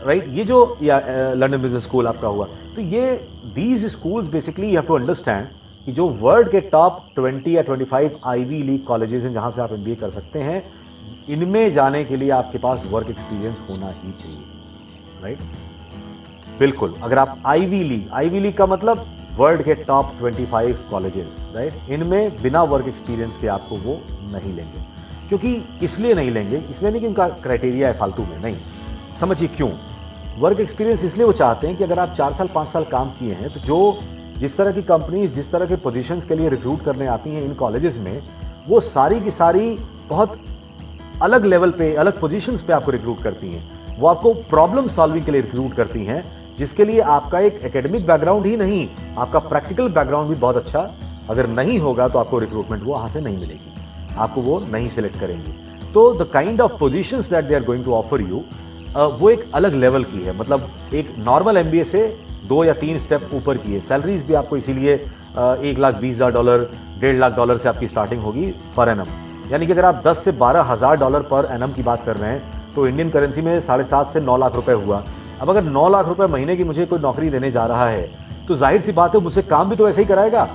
राइट। ये जो या लंदन बिजनेस स्कूल आपका हुआ, तो ये these schools basically you have to understand कि जो वर्ल्ड के टॉप 20 या 25 आईवी लीग कॉलेजेस हैं जहां से आप MBA कर सकते हैं, इनमें जाने के लिए आपके पास वर्क एक्सपीरियंस होना ही चाहिए, राइट। बिल्कुल, अगर आप आईवी लीग का मतलब वर्ल्ड के टॉप 25 कॉलेजेस, राइट, इनमें बिना वर्क एक्सपीरियंस के आपको वो नहीं लेंगे। क्योंकि इसलिए नहीं लेंगे, इसलिए नहीं कि उनका क्राइटेरिया है फालतू में, नहीं। समझिए क्यों। वर्क एक्सपीरियंस इसलिए वो चाहते हैं कि अगर आप 4 साल 5 साल काम किए हैं, तो जिस तरह की कंपनीज जिस तरह के पोजीशंस के लिए रिक्रूट करने आती हैं इन कॉलेजेस में, वो सारी की सारी बहुत अलग लेवल पे, अलग पोजीशंस पे आपको रिक्रूट करती हैं। वो आपको प्रॉब्लम सॉल्विंग के लिए रिक्रूट करती हैं, जिसके लिए आपका एक एकेडमिक बैकग्राउंड ही नहीं, आपका प्रैक्टिकल बैकग्राउंड भी बहुत अच्छा अगर नहीं होगा तो आपको रिक्रूटमेंट वो वहां से नहीं मिलेगी, आपको वो नहीं सिलेक्ट करेंगे। तो the kind of positions that they are going to offer you, वो एक अलग लेवल की है। मतलब एक नॉर्मल MBA से 2 या 3 स्टेप ऊपर की है। सैलरीज भी आपको इसीलिए $1,20,000, $1.5 से आपकी स्टार्टिंग होगी पर एनम। यानी कि अगर आप 10 से $12,000 पर एनम की बात कर रहे हैं तो इंडियन करेंसी में 7.5 से 9 लाख रुपए हुआ। अब अगर 9 लाख रुपए महीने की मुझे कोई नौकरी देने जा रहा है तो जाहिर सी बात है मुझसे काम भी तो ऐसे ही कराएगा,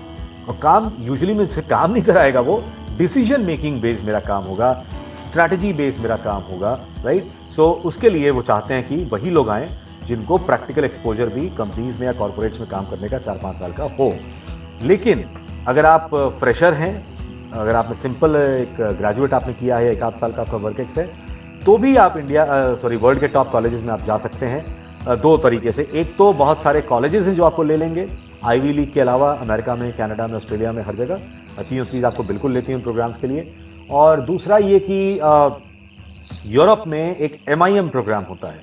और काम यूजुअली मुझसे काम नहीं कराएगा, वो डिसीजन मेकिंग बेस्ड मेरा काम होगा, स्ट्रैटेजी बेस्ड मेरा काम होगा, राइट। सो उसके लिए वो चाहते हैं कि वही लोग आए जिनको प्रैक्टिकल एक्सपोजर भी कंपनीज में या कॉर्पोरेट्स में काम करने का 4-5 साल का हो। लेकिन अगर आप फ्रेशर हैं, अगर आपने सिंपल एक ग्रेजुएट आपने किया है, 1 आध साल का आपका वर्क एक्स है, तो भी आप वर्ल्ड के टॉप कॉलेजेस में आप जा सकते हैं 2 तरीके से। एक तो बहुत सारे कॉलेजेस हैं जो आपको ले लेंगे, आईवी लीग के अलावा अमेरिका में, कनाडा में, ऑस्ट्रेलिया में, हर जगह अच्छी यूनिवर्सिटीज आपको बिल्कुल लेती हैं उन प्रोग्राम्स के लिए। और दूसरा ये कि यूरोप में एक MIM प्रोग्राम होता है,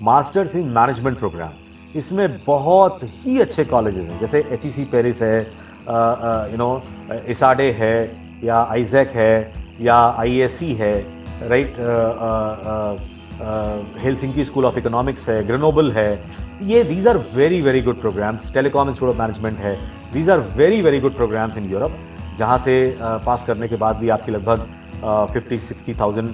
मास्टर्स इन मैनेजमेंट प्रोग्राम। इसमें बहुत ही अच्छे कॉलेजेस हैं, जैसे HEC पेरिस है, इसाडे है, या आइजैक है, या IASC है, right, Helsinki school of economics है, ग्रेनोबल है। ये these are very very good programmes. Telecom institute of management है। These are very very good programmes in Europe, जहाँ से पास करने के बाद भी आपकी लगभग 50-60,000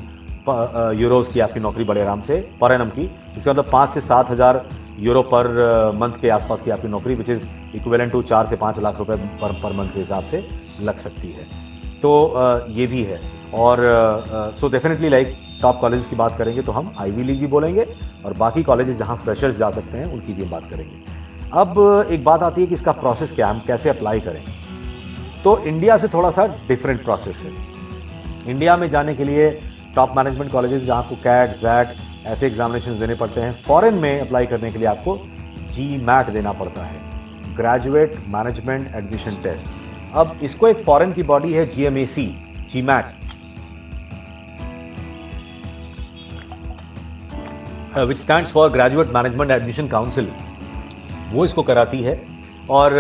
यूरोज की आपकी नौकरी बड़े आराम से पर एनम की, इसका मतलब 5 से 7 हज़ार यूरो पर मंथ के आसपास की आपकी नौकरी, विच इज़ इक्विवेलेंट टू 4 से 5 लाख रुपए पर मंथ के हिसाब से लग सकती है। तो ये भी है। और so definitely like top colleges की बात करेंगे तो हम आईवी लीग भी बोलेंगे, और बाकी कॉलेजेस जहाँ फ्रेशर्स जा सकते हैं उनकी भी हम बात करेंगे। अब एक बात आती है कि इसका प्रोसेस क्या है, हम कैसे अप्लाई करें। तो इंडिया से थोड़ा सा डिफरेंट प्रोसेस है। इंडिया में जाने के लिए टॉप मैनेजमेंट कॉलेजेस जहाँ आपको कैट, जैट ऐसे एग्जामिनेशन देने पड़ते हैं। फॉरेन में अप्लाई करने के लिए आपको GMAT देना पड़ता है, ग्रेजुएट मैनेजमेंट एडमिशन टेस्ट। अब इसको एक फॉरेन की बॉडी है GMAC, GMAT, which stands for graduate management admission council, वो इसको कराती है। और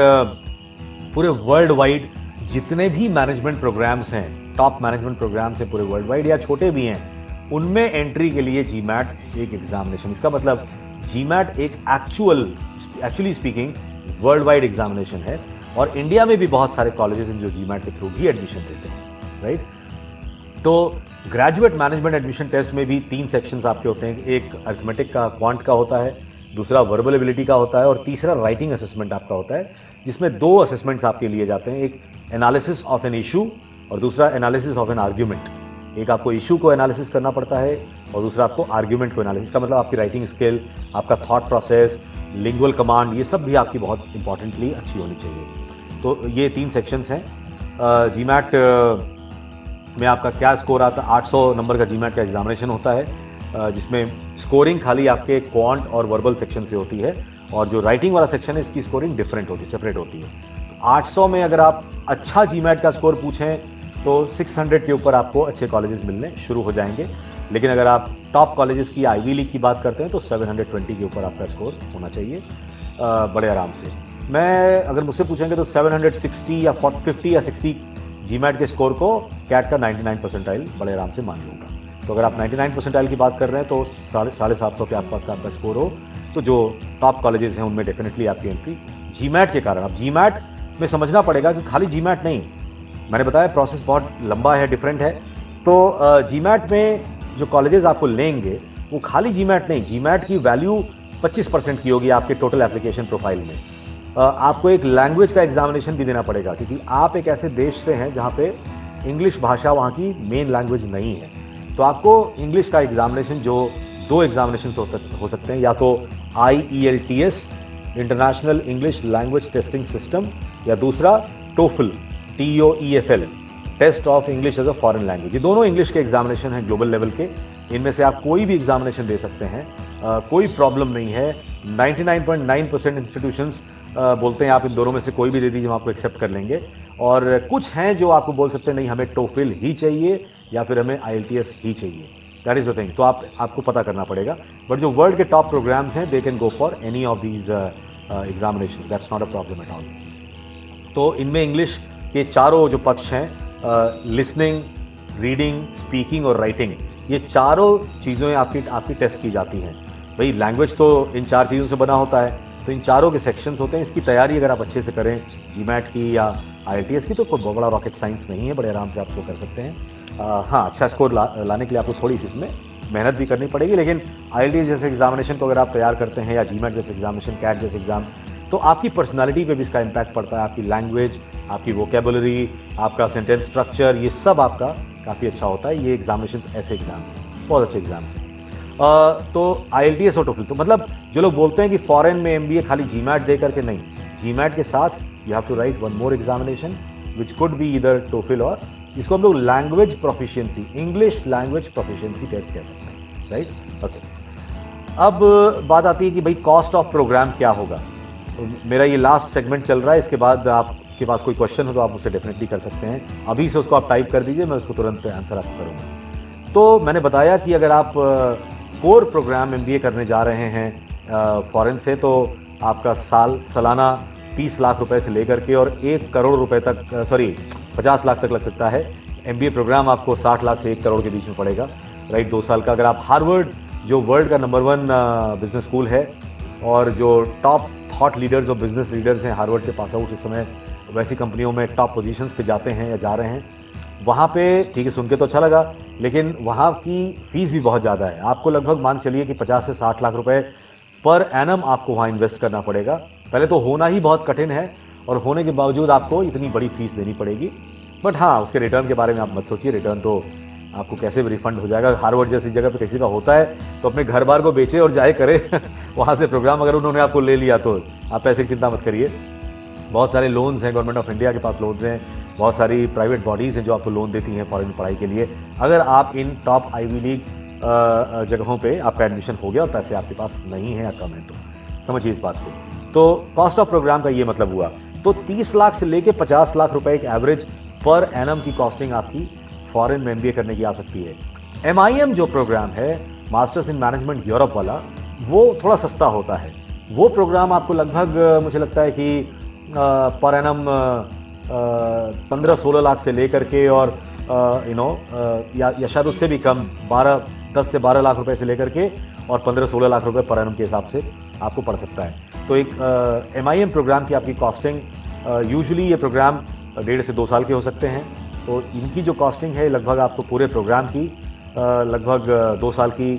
पूरे वर्ल्ड वाइड जितने भी मैनेजमेंट प्रोग्राम्स हैं, टॉप मैनेजमेंट प्रोग्राम्स हैं पूरे वर्ल्ड वाइड या छोटे भी हैं, उनमें एंट्री के लिए GMAT एक एग्जामिनेशन, इसका मतलब GMAT एक actually speaking world wide examination है। और इंडिया में भी बहुत सारे कॉलेजेस हैं जो GMAT के थ्रू भी एडमिशन देते हैं, राइट। तो ग्रेजुएट मैनेजमेंट एडमिशन टेस्ट में भी 3 सेक्शंस आपके होते हैं। एक अरिथमेटिक का, क्वांट का होता है, दूसरा वर्बल एबिलिटी का होता है, और तीसरा राइटिंग असेसमेंट आपका होता है, जिसमें 2 असेसमेंट्स आपके लिए जाते हैं। एक एनालिसिस ऑफ एन इशू और दूसरा एनालिसिस ऑफ एन आर्ग्यूमेंट। एक आपको इशू को एनालिसिस करना पड़ता है और दूसरा आपको आर्ग्यूमेंट को एनालिसिस का मतलब आपकी राइटिंग स्किल, आपका थॉट प्रोसेस, लिंगुअल कमांड, ये सब भी आपकी बहुत इंपॉर्टेंटली अच्छी होनी चाहिए। तो ये 3 सेक्शंस हैं। GMAT में आपका क्या स्कोर आता है, 800 नंबर का GMAT का एग्जामिनेशन होता है, जिसमें स्कोरिंग खाली आपके क्वांट और वर्बल सेक्शन से होती है, और जो राइटिंग वाला सेक्शन है इसकी स्कोरिंग डिफरेंट होती है, सेपरेट होती है। 800 में अगर आप अच्छा GMAT का स्कोर पूछें तो 600 के ऊपर आपको अच्छे कॉलेजेस मिलने शुरू हो जाएंगे। लेकिन अगर आप टॉप कॉलेजेस की आईवी लीग की बात करते हैं तो 720 के ऊपर आपका स्कोर होना चाहिए बड़े आराम से। मैं अगर मुझसे पूछेंगे तो 760 या 50 या 60 GMAT के स्कोर को कैट का 99 परसेंटाइल बड़े आराम से मान लूँगा। तो अगर आप 99 परसेंटाइल की बात कर रहे हैं तो 750 के आसपास का आपका स्कोर हो, तो जो टॉप कॉलेजेस हैं उनमें डेफिनेटली आपकी एंट्री GMAT के कारण। अब GMAT में समझना पड़ेगा कि खाली GMAT नहीं, मैंने बताया प्रोसेस बहुत लंबा है, डिफरेंट है। तो GMAT में जो कॉलेजेस आपको लेंगे वो खाली GMAT नहीं, GMAT की वैल्यू 25% की होगी आपके टोटल एप्लीकेशन प्रोफाइल में। आपको एक लैंग्वेज का एग्जामिनेशन भी देना पड़ेगा, क्योंकि आप एक ऐसे देश से हैं जहाँ पे इंग्लिश भाषा वहाँ की मेन लैंग्वेज नहीं है। तो आपको इंग्लिश का एग्जामिनेशन, जो 2 एग्जामिनेशन हो सकते हैं, या तो IELTS international English language testing system, या दूसरा TOEFL TOEFL test of English as a foreign language. ये दोनों इंग्लिश के एग्जामिनेशन हैं ग्लोबल लेवल के। इनमें से आप कोई भी एग्जामिनेशन दे सकते हैं, कोई प्रॉब्लम नहीं है। 99.9% इंस्टीट्यूशंस बोलते हैं आप इन दोनों में से कोई भी दे दीजिए, हम आपको एक्सेप्ट कर लेंगे। और कुछ हैं जो आपको बोल सकते हैं नहीं हमें TOEFL ही चाहिए या फिर हमें IELTS ही चाहिए। That is the thing. तो आपको पता करना पड़ेगा। बट जो वर्ल्ड के टॉप प्रोग्राम्स हैं they can go for any of these examination, that's not a problem at all. तो इनमें इंग्लिश के चारों जो पक्ष हैं, लिसनिंग, रीडिंग, स्पीकिंग और राइटिंग, ये चारों चीज़ें आपकी टेस्ट की जाती हैं। भाई लैंग्वेज तो इन 4 चीज़ों से बना होता है, तो इन चारों के सेक्शंस होते हैं। इसकी तैयारी अगर आप अच्छे से करें GMAT की या IELTS की, तो कोई बहुत बड़ा रॉकेट साइंस नहीं है, बड़े आराम से आप इसको कर सकते हैं। हाँ, अच्छा स्कोर लाने के लिए आपको थोड़ी सी इसमें मेहनत भी करनी पड़ेगी, लेकिन IELTS जैसे एग्जामिनेशन को अगर आप तैयार करते हैं, या GMAT जैसे एग्जामिनेशन, कैट जैसे एग्जाम, तो आपकी पर्सनालिटी पे भी इसका इम्पैक्ट पड़ता है। आपकी लैंग्वेज, आपकी वोकेबुलरी, आपका सेंटेंस स्ट्रक्चर, ये सब आपका काफ़ी अच्छा होता है। ये एग्जामिनेशन ऐसे एग्जाम्स हैं, बहुत अच्छे एग्जाम्स हैं। तो IELTS और TOEFL, तो मतलब जो लोग बोलते हैं कि फॉरेन में MBA खाली GMAT दे करके नहीं, GMAT के साथ you have to write one more examination which could be either TOEFL, और इसको हम लोग language proficiency, English language proficiency test कह सकते हैं, राइट। ओके, अब बात आती है कि भाई कॉस्ट ऑफ प्रोग्राम क्या होगा। मेरा ये लास्ट सेगमेंट चल रहा है, इसके बाद आपके पास कोई क्वेश्चन हो तो आप मुझसे डेफिनेटली कर सकते हैं। अभी से उसको आप टाइप कर दीजिए, मैं उसको तुरंत आंसर आपको करूँगा। तो मैंने बताया कि अगर आप कोर प्रोग्राम MBA करने जा रहे हैं फॉरेन से, तो आपका सालाना 30 लाख रुपए से लेकर के और 1 करोड़ रुपए तक, 50 लाख तक लग सकता है। MBA प्रोग्राम आपको 60 लाख से 1 करोड़ के बीच में पड़ेगा, राइट, 2 साल का। अगर आप हार्वर्ड, जो वर्ल्ड का नंबर 1 बिजनेस स्कूल है और जो टॉप थॉट लीडर्स और बिजनेस लीडर्स हैं हार्वर्ड के पास आउट इस समय वैसी कंपनियों में टॉप पोजीशंस पे जाते हैं या जा रहे हैं, वहाँ पे ठीक है, सुन के तो अच्छा लगा, लेकिन वहाँ की फीस भी बहुत ज़्यादा है। आपको लगभग मान चलिए कि 50 से 60 लाख रुपए पर एनम आपको वहाँ इन्वेस्ट करना पड़ेगा। पहले तो होना ही बहुत कठिन है और होने के बावजूद आपको इतनी बड़ी फीस देनी पड़ेगी। बट हाँ, उसके रिटर्न के बारे में आप मत सोचिए, रिटर्न तो आपको कैसे भी रिफंड हो जाएगा। हार्वर्ड जैसी जगह पे किसी का होता है तो अपने घर बार को बेचे और जाए करे वहाँ से प्रोग्राम अगर उन्होंने आपको ले लिया तो आप पैसे की चिंता मत करिए। बहुत सारे लोन्स हैं, गवर्नमेंट ऑफ इंडिया के पास लोन्स हैं, बहुत सारी प्राइवेट बॉडीज़ हैं जो आपको लोन देती हैं फॉरेन पढ़ाई के लिए। अगर आप इन टॉप आईवी लीग जगहों पे आपका एडमिशन हो गया और पैसे आपके पास नहीं है या कम है, तो समझिए इस बात को। तो कॉस्ट ऑफ प्रोग्राम का ये मतलब हुआ। तो 30 लाख से लेके 50 लाख रुपए एक एवरेज पर एनम की कॉस्टिंग आपकी फॉरेन में MBA करने की आ सकती है। MIM जो प्रोग्राम है, मास्टर्स इन मैनेजमेंट यूरोप वाला, वो थोड़ा सस्ता होता है। वो प्रोग्राम आपको लगभग मुझे लगता है कि पर एनम 15-16 लाख से लेकर के और या शायद उससे भी कम, 10 से 12 लाख रुपए से लेकर के और 15-16 लाख रुपए पर एनम के हिसाब से आपको पड़ सकता है। तो एक MIM प्रोग्राम की आपकी कॉस्टिंग यूजुअली ये प्रोग्राम 1.5 से 2 साल के हो सकते हैं। तो इनकी जो कॉस्टिंग है लगभग आपको पूरे प्रोग्राम की लगभग 2 साल की,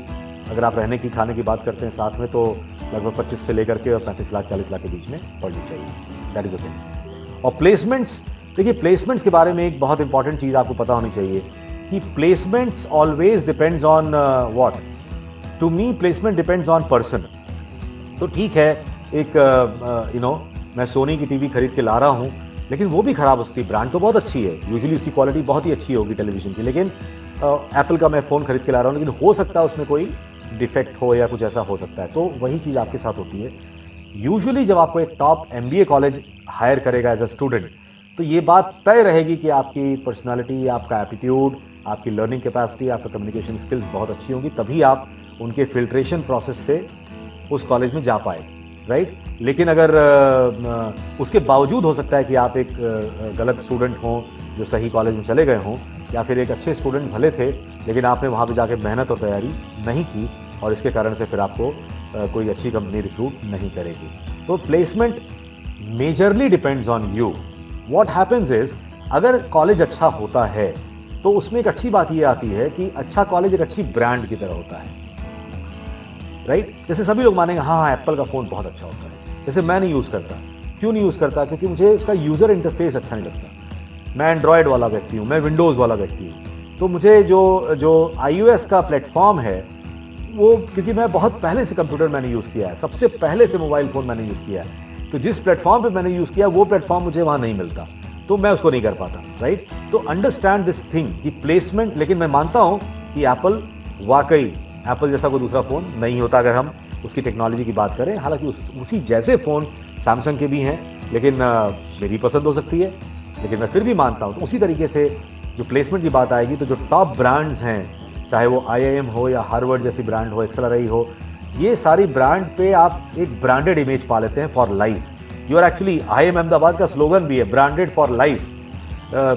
अगर आप रहने की खाने की बात करते हैं साथ में, तो लगभग 25 से लेकर के और 35 लाख 40 लाख के बीच में पड़नी चाहिए। That is the thing. और प्लेसमेंट्स, देखिए प्लेसमेंट्स के बारे में एक बहुत इंपॉर्टेंट चीज़ आपको पता होनी चाहिए कि placements always depends on what. To me placement depends on person. तो ठीक है, एक मैं सोनी की टीवी खरीद के ला रहा हूँ, लेकिन वो भी खराब, उसकी ब्रांड तो बहुत अच्छी है, यूजुअली उसकी क्वालिटी बहुत ही अच्छी होगी टेलीविजन की, लेकिन एप्पल का मैं फ़ोन खरीद के ला रहा हूँ, लेकिन हो सकता है उसमें कोई डिफेक्ट हो या कुछ ऐसा हो सकता है। तो वही चीज़ आपके साथ होती है। यूजुअली जब आपको एक टॉप MBA कॉलेज हायर करेगा एज अ स्टूडेंट, तो ये बात तय रहेगी कि आपकी पर्सनालिटी, आपका एटीट्यूड, आपकी लर्निंग कैपेसिटी, आपका कम्युनिकेशन स्किल्स बहुत अच्छी होंगी, तभी आप उनके फिल्ट्रेशन प्रोसेस से उस कॉलेज में जा पाए, राइट। लेकिन अगर उसके बावजूद हो सकता है कि आप एक गलत स्टूडेंट हों जो सही कॉलेज में चले गए हों, या फिर एक अच्छे स्टूडेंट भले थे लेकिन आपने वहाँ पे जाके मेहनत और तैयारी नहीं की और इसके कारण से फिर आपको कोई अच्छी कंपनी रिक्रूट नहीं करेगी। तो placement majorly depends on you. What happens is, अगर कॉलेज अच्छा होता है तो उसमें एक अच्छी बात ये आती है कि अच्छा कॉलेज एक अच्छी ब्रांड की तरह होता है, राइट। जैसे सभी लोग मानेंगे हाँ एप्पल का फ़ोन बहुत अच्छा होता है, जैसे मैं नहीं यूज़ करता। क्यों नहीं यूज़ करता? क्योंकि मुझे उसका यूज़र इंटरफेस अच्छा नहीं लगता। मैं एंड्रॉयड वाला व्यक्ति हूँ, मैं विंडोज़ वाला व्यक्ति हूँ। तो मुझे जो iOS का प्लेटफॉर्म है वो, क्योंकि मैं बहुत पहले से कंप्यूटर मैंने यूज़ किया है, सबसे पहले से मोबाइल फ़ोन मैंने यूज़ किया है, तो जिस प्लेटफॉर्म पे मैंने यूज़ किया वो प्लेटफॉर्म मुझे वहाँ नहीं मिलता, तो मैं उसको नहीं कर पाता, राइट। तो अंडरस्टैंड दिस थिंग कि प्लेसमेंट, लेकिन मैं मानता हूँ कि एप्पल वाकई एप्पल जैसा कोई दूसरा फ़ोन नहीं होता अगर हम उसकी टेक्नोलॉजी की बात करें। हालांकि उसी जैसे फ़ोन सैमसंग के भी हैं, लेकिन मेरी पसंद हो सकती है, लेकिन मैं फिर भी मानता हूँ। तो उसी तरीके से जो प्लेसमेंट की बात आएगी, तो जो टॉप ब्रांड्स हैं, चाहे वो IIM हो या हार्वर्ड जैसी ब्रांड हो, एक्सेलराई हो, ये सारी ब्रांड पे आप एक ब्रांडेड इमेज पा लेते हैं for life. You are actually, IIM Ahmedabad का स्लोगन भी है ब्रांडेड फॉर लाइफ।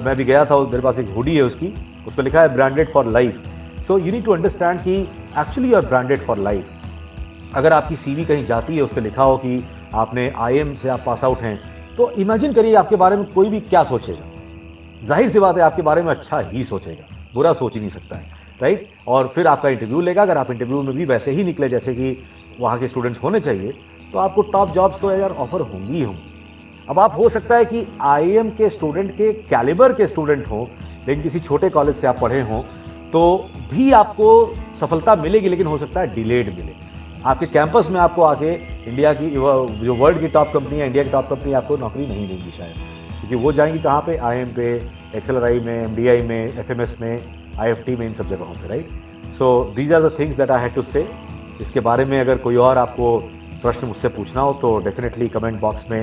मैं भी गया था, मेरे पास एक हुडी है उसकी, उस पर लिखा है branded for life. So you need to understand कि actually you are branded for life. अगर आपकी CV कहीं जाती है, उस पर लिखा हो कि आपने IIM से आप पास आउट हैं, तो इमेजिन करिए आपके बारे में कोई भी क्या सोचेगा। जाहिर सी बात है आपके बारे में अच्छा ही सोचेगा, बुरा सोच ही नहीं सकता है, राइट। और फिर आपका इंटरव्यू लेगा, अगर आप इंटरव्यू में भी वैसे ही निकले जैसे कि वहाँ के स्टूडेंट्स होने चाहिए, तो आपको टॉप जॉब्स तो यार ऑफर होंगी ही होंगी। अब आप हो सकता है कि IIM के स्टूडेंट के कैलिबर के स्टूडेंट हों, लेकिन किसी छोटे कॉलेज से आप पढ़े हों, तो भी आपको सफलता मिलेगी, लेकिन हो सकता है डिलेड मिले। आपके कैंपस में आपको आके इंडिया की जो वर्ल्ड की टॉप कंपनी है, इंडिया की टॉप कंपनी आपको नौकरी नहीं देंगी शायद, क्योंकि वो जाएंगी कहाँ पे? IIM पे, एक्सेलराई में, MDI में, FMS में, IFT में, इन सब जगहों पे, right. So these are the things that I had to say. इसके बारे में अगर कोई और आपको प्रश्न मुझसे पूछना हो तो डेफिनेटली कमेंट बॉक्स में,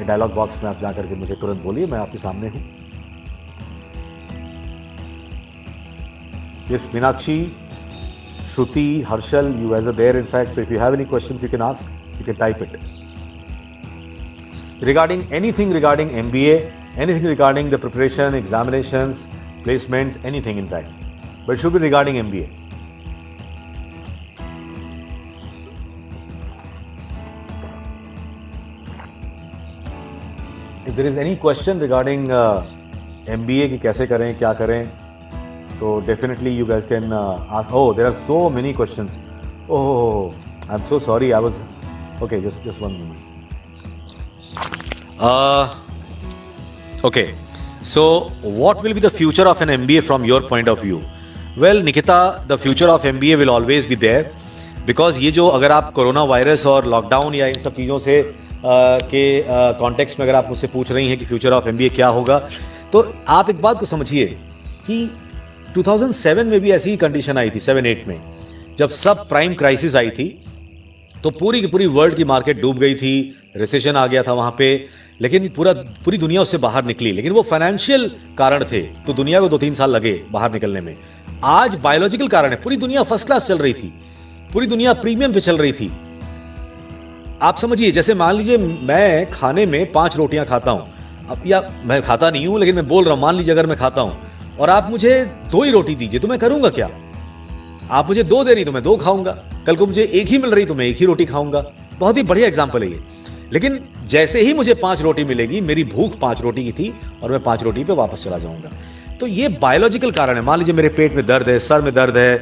डायलॉग बॉक्स में आप जा करके मुझे तुरंत बोलिए, मैं आपके सामने हूँ। Yes, Meenakshi, Shruti, Harshal, you guys are there in fact, so if you have any questions you can ask, you can type it. Regarding anything regarding MBA, anything regarding the preparation, examinations, placements, anything in fact, but it should be regarding MBA. If there is any question regarding MBA कि कैसे करें, क्या करें, so definitely you guys can ask. Oh, there are so many questions. Oh, I'm so sorry. I was okay. Just one moment. Okay. So, what will be the future of an MBA from your point of view? Well, Nikita, the future of MBA will always be there because ये जो अगर आप corona virus और lockdown या इन सब चीज़ों से के कॉन्टेक्स्ट में अगर आप मुझसे पूछ रही हैं कि फ्यूचर ऑफ MBA क्या होगा, तो आप एक बात को समझिए कि 2007 में भी ऐसी ही कंडीशन आई थी, 7-8 में जब सब प्राइम क्राइसिस आई थी, तो पूरी की पूरी वर्ल्ड की मार्केट डूब गई थी, रिसेशन आ गया था वहां पे, लेकिन पूरी दुनिया उससे बाहर निकली। लेकिन वो फाइनेंशियल कारण थे तो दुनिया को 2-3 साल लगे बाहर निकलने में। आज बायोलॉजिकल कारण है, पूरी दुनिया फर्स्ट क्लास चल रही थी, पूरी दुनिया प्रीमियम पे चल रही थी। आप समझिए, जैसे मान लीजिए मैं खाने में 5 रोटियां खाता हूं, अब या मैं खाता नहीं हूं लेकिन मैं बोल रहा हूं, मान लीजिए अगर मैं खाता हूं और आप मुझे 2 ही रोटी दीजिए तो मैं करूंगा क्या? आप मुझे 2 दे रही तो मैं 2 खाऊंगा, कल को मुझे 1 ही मिल रही तो मैं 1 ही रोटी खाऊंगा। बहुत ही बढ़िया एग्जांपल है ये। लेकिन जैसे ही मुझे 5 रोटी मिलेगी, मेरी भूख 5 रोटी की थी और मैं 5 रोटी पे वापस चला जाऊंगा। तो ये बायोलॉजिकल कारण है। मान लीजिए मेरे पेट में दर्द है, सर में दर्द है,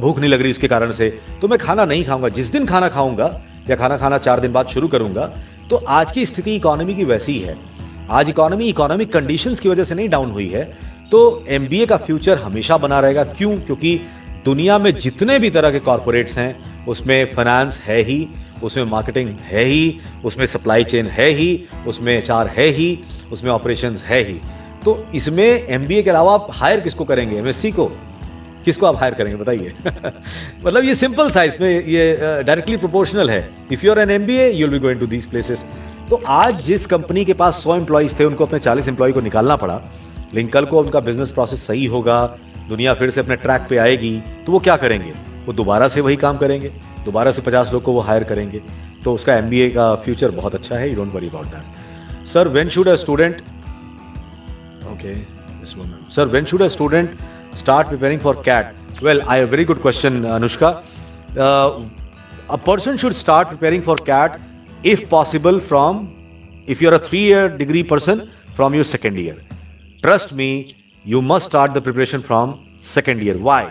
भूख नहीं लग रही उसके कारण से, तो मैं खाना नहीं खाऊंगा। जिस दिन खाना खाऊंगा या खाना खाना 4 दिन बाद शुरू करूंगा, तो आज की स्थिति इकोनॉमी की वैसी ही है। आज इकोनॉमिक कंडीशंस की वजह से नहीं डाउन हुई है, तो MBA का फ्यूचर हमेशा बना रहेगा। क्यों? क्योंकि दुनिया में जितने भी तरह के कॉर्पोरेट्स हैं, उसमें फाइनेंस है ही, उसमें मार्केटिंग है ही, उसमें सप्लाई चेन है ही, उसमें HR है ही, उसमें ऑपरेशंस है ही। तो इसमें MBA के अलावा आप हायर किसको करेंगे? MSc को किसको आप हायर करेंगे बताइए? मतलब ये सिंपल सा, इसमें ये डायरेक्टली प्रोपोर्शनल है। If you are an MBA you will be going to these places. तो आज जिस कंपनी के पास 100 एम्प्लॉइज थे, उनको अपने 40 एम्प्लॉय को निकालना पड़ा, लेकिन कल को उनका बिजनेस प्रोसेस सही होगा, दुनिया फिर से अपने ट्रैक पे आएगी, तो वो क्या करेंगे? वो दोबारा से वही काम करेंगे, दोबारा से 50 लोग को वो हायर करेंगे। तो उसका MBA का फ्यूचर बहुत अच्छा है, you don't worry about that. Sir, when should a student Sir, when should a student start preparing for CAT? Well, I have a very good question, Anushka. A person should start preparing for CAT if possible if you're a 3-year degree person, from your 2nd year. Trust me, you must start the preparation from 2nd year. Why?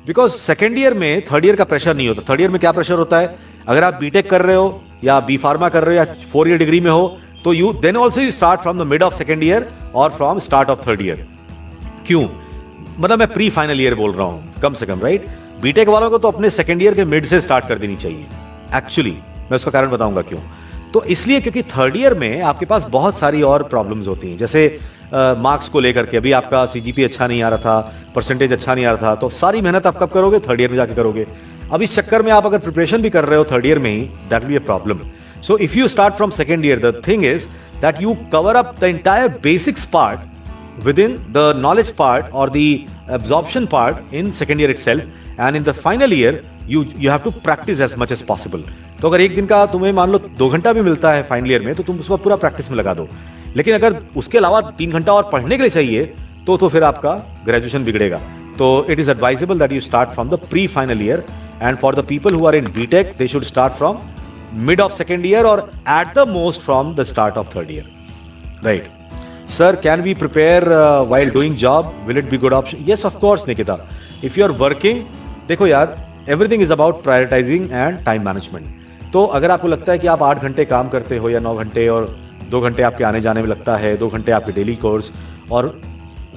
Because 2nd year में 3rd year का pressure नहीं होता। 3rd year में क्या pressure होता है? अगर आप B.Tech कर रहे हो या B Pharma कर रहे हो या 4-year डिग्री में हो, तो you then also you start from the mid of 2nd year or from start of 3rd year. क्यों? मतलब मैं प्री फाइनल ईयर बोल रहा हूं कम से कम, राइट? B.Tech वालों को तो अपने 2nd year के मिड से स्टार्ट कर देनी चाहिए। एक्चुअली मैं उसका कारण बताऊंगा क्यों। तो इसलिए क्योंकि 3rd year में आपके पास बहुत सारी और प्रॉब्लम्स होती हैं, जैसे मार्क्स को लेकर के। अभी आपका CGPA अच्छा नहीं आ रहा था, परसेंटेज अच्छा नहीं आ रहा था, तो सारी मेहनत आप कब करोगे? 3rd year में जाके करोगे। अब इस चक्कर में आप अगर प्रिपरेशन भी कर रहे हो 3rd year में ही, that will be a problem. So if you start from 2nd year, the thing is that you cover up the entire basics part within the knowledge part or the absorption part in 2nd year itself, and in the final year you have to practice as much as possible. तो अगर एक दिन का तुम्हें मान लो 2 घंटा भी मिलता है फाइनल ईयर में, तो तुम उसको पूरा प्रैक्टिस में लगा दो। लेकिन अगर उसके अलावा 3 घंटा और पढ़ने के लिए चाहिए तो फिर आपका ग्रेजुएशन बिगड़ेगा। तो it is advisable that you start from the pre final year, and for the people who are in B.Tech they should start from mid of 2nd year or at the most from the start of 3rd year. Right. Sir, can we prepare while doing job? Will it be good option? Yes, of course, Nikita. If you are working, देखो यार, everything is about prioritizing and time management. तो अगर आपको लगता है कि आप 8 घंटे काम करते हो या 9 घंटे और 2 घंटे आपके आने जाने में लगता है, 2 घंटे आपके डेली कोर्स और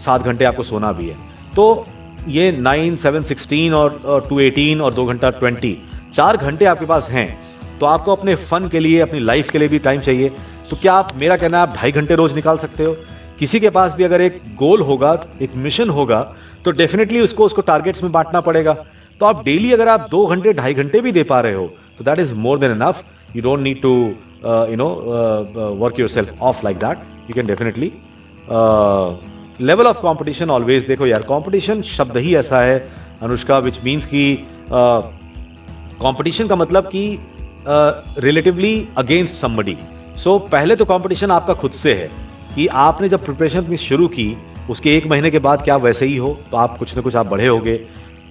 7 घंटे आपको सोना भी है, तो ये 9, 7, 16 और 2, 18 और 2 घंटा 20, 4 घंटे आपके पास हैं। तो आपको अपने फन के लिए, अपनी लाइफ के लिए भी टाइम चाहिए। तो क्या आप, मेरा कहना है, आप 2.5 घंटे रोज निकाल सकते हो? किसी के पास भी अगर एक गोल होगा, एक मिशन होगा, तो डेफिनेटली उसको टारगेट्स में बांटना पड़ेगा। तो आप डेली अगर आप 2 घंटे 2.5 घंटे भी दे पा रहे हो तो that is more than enough. You don't need to work yourself off like that. You can definitely level of competition always. देखो यार, competition शब्द ही ऐसा है अनुष्का, which means कि competition का मतलब कि relatively against somebody. So पहले तो competition आपका खुद से है कि आपने जब प्रिपरेशन अपनी शुरू की उसके 1 महीने के बाद क्या वैसे ही हो, तो आप कुछ ना कुछ आप बढ़े होगे।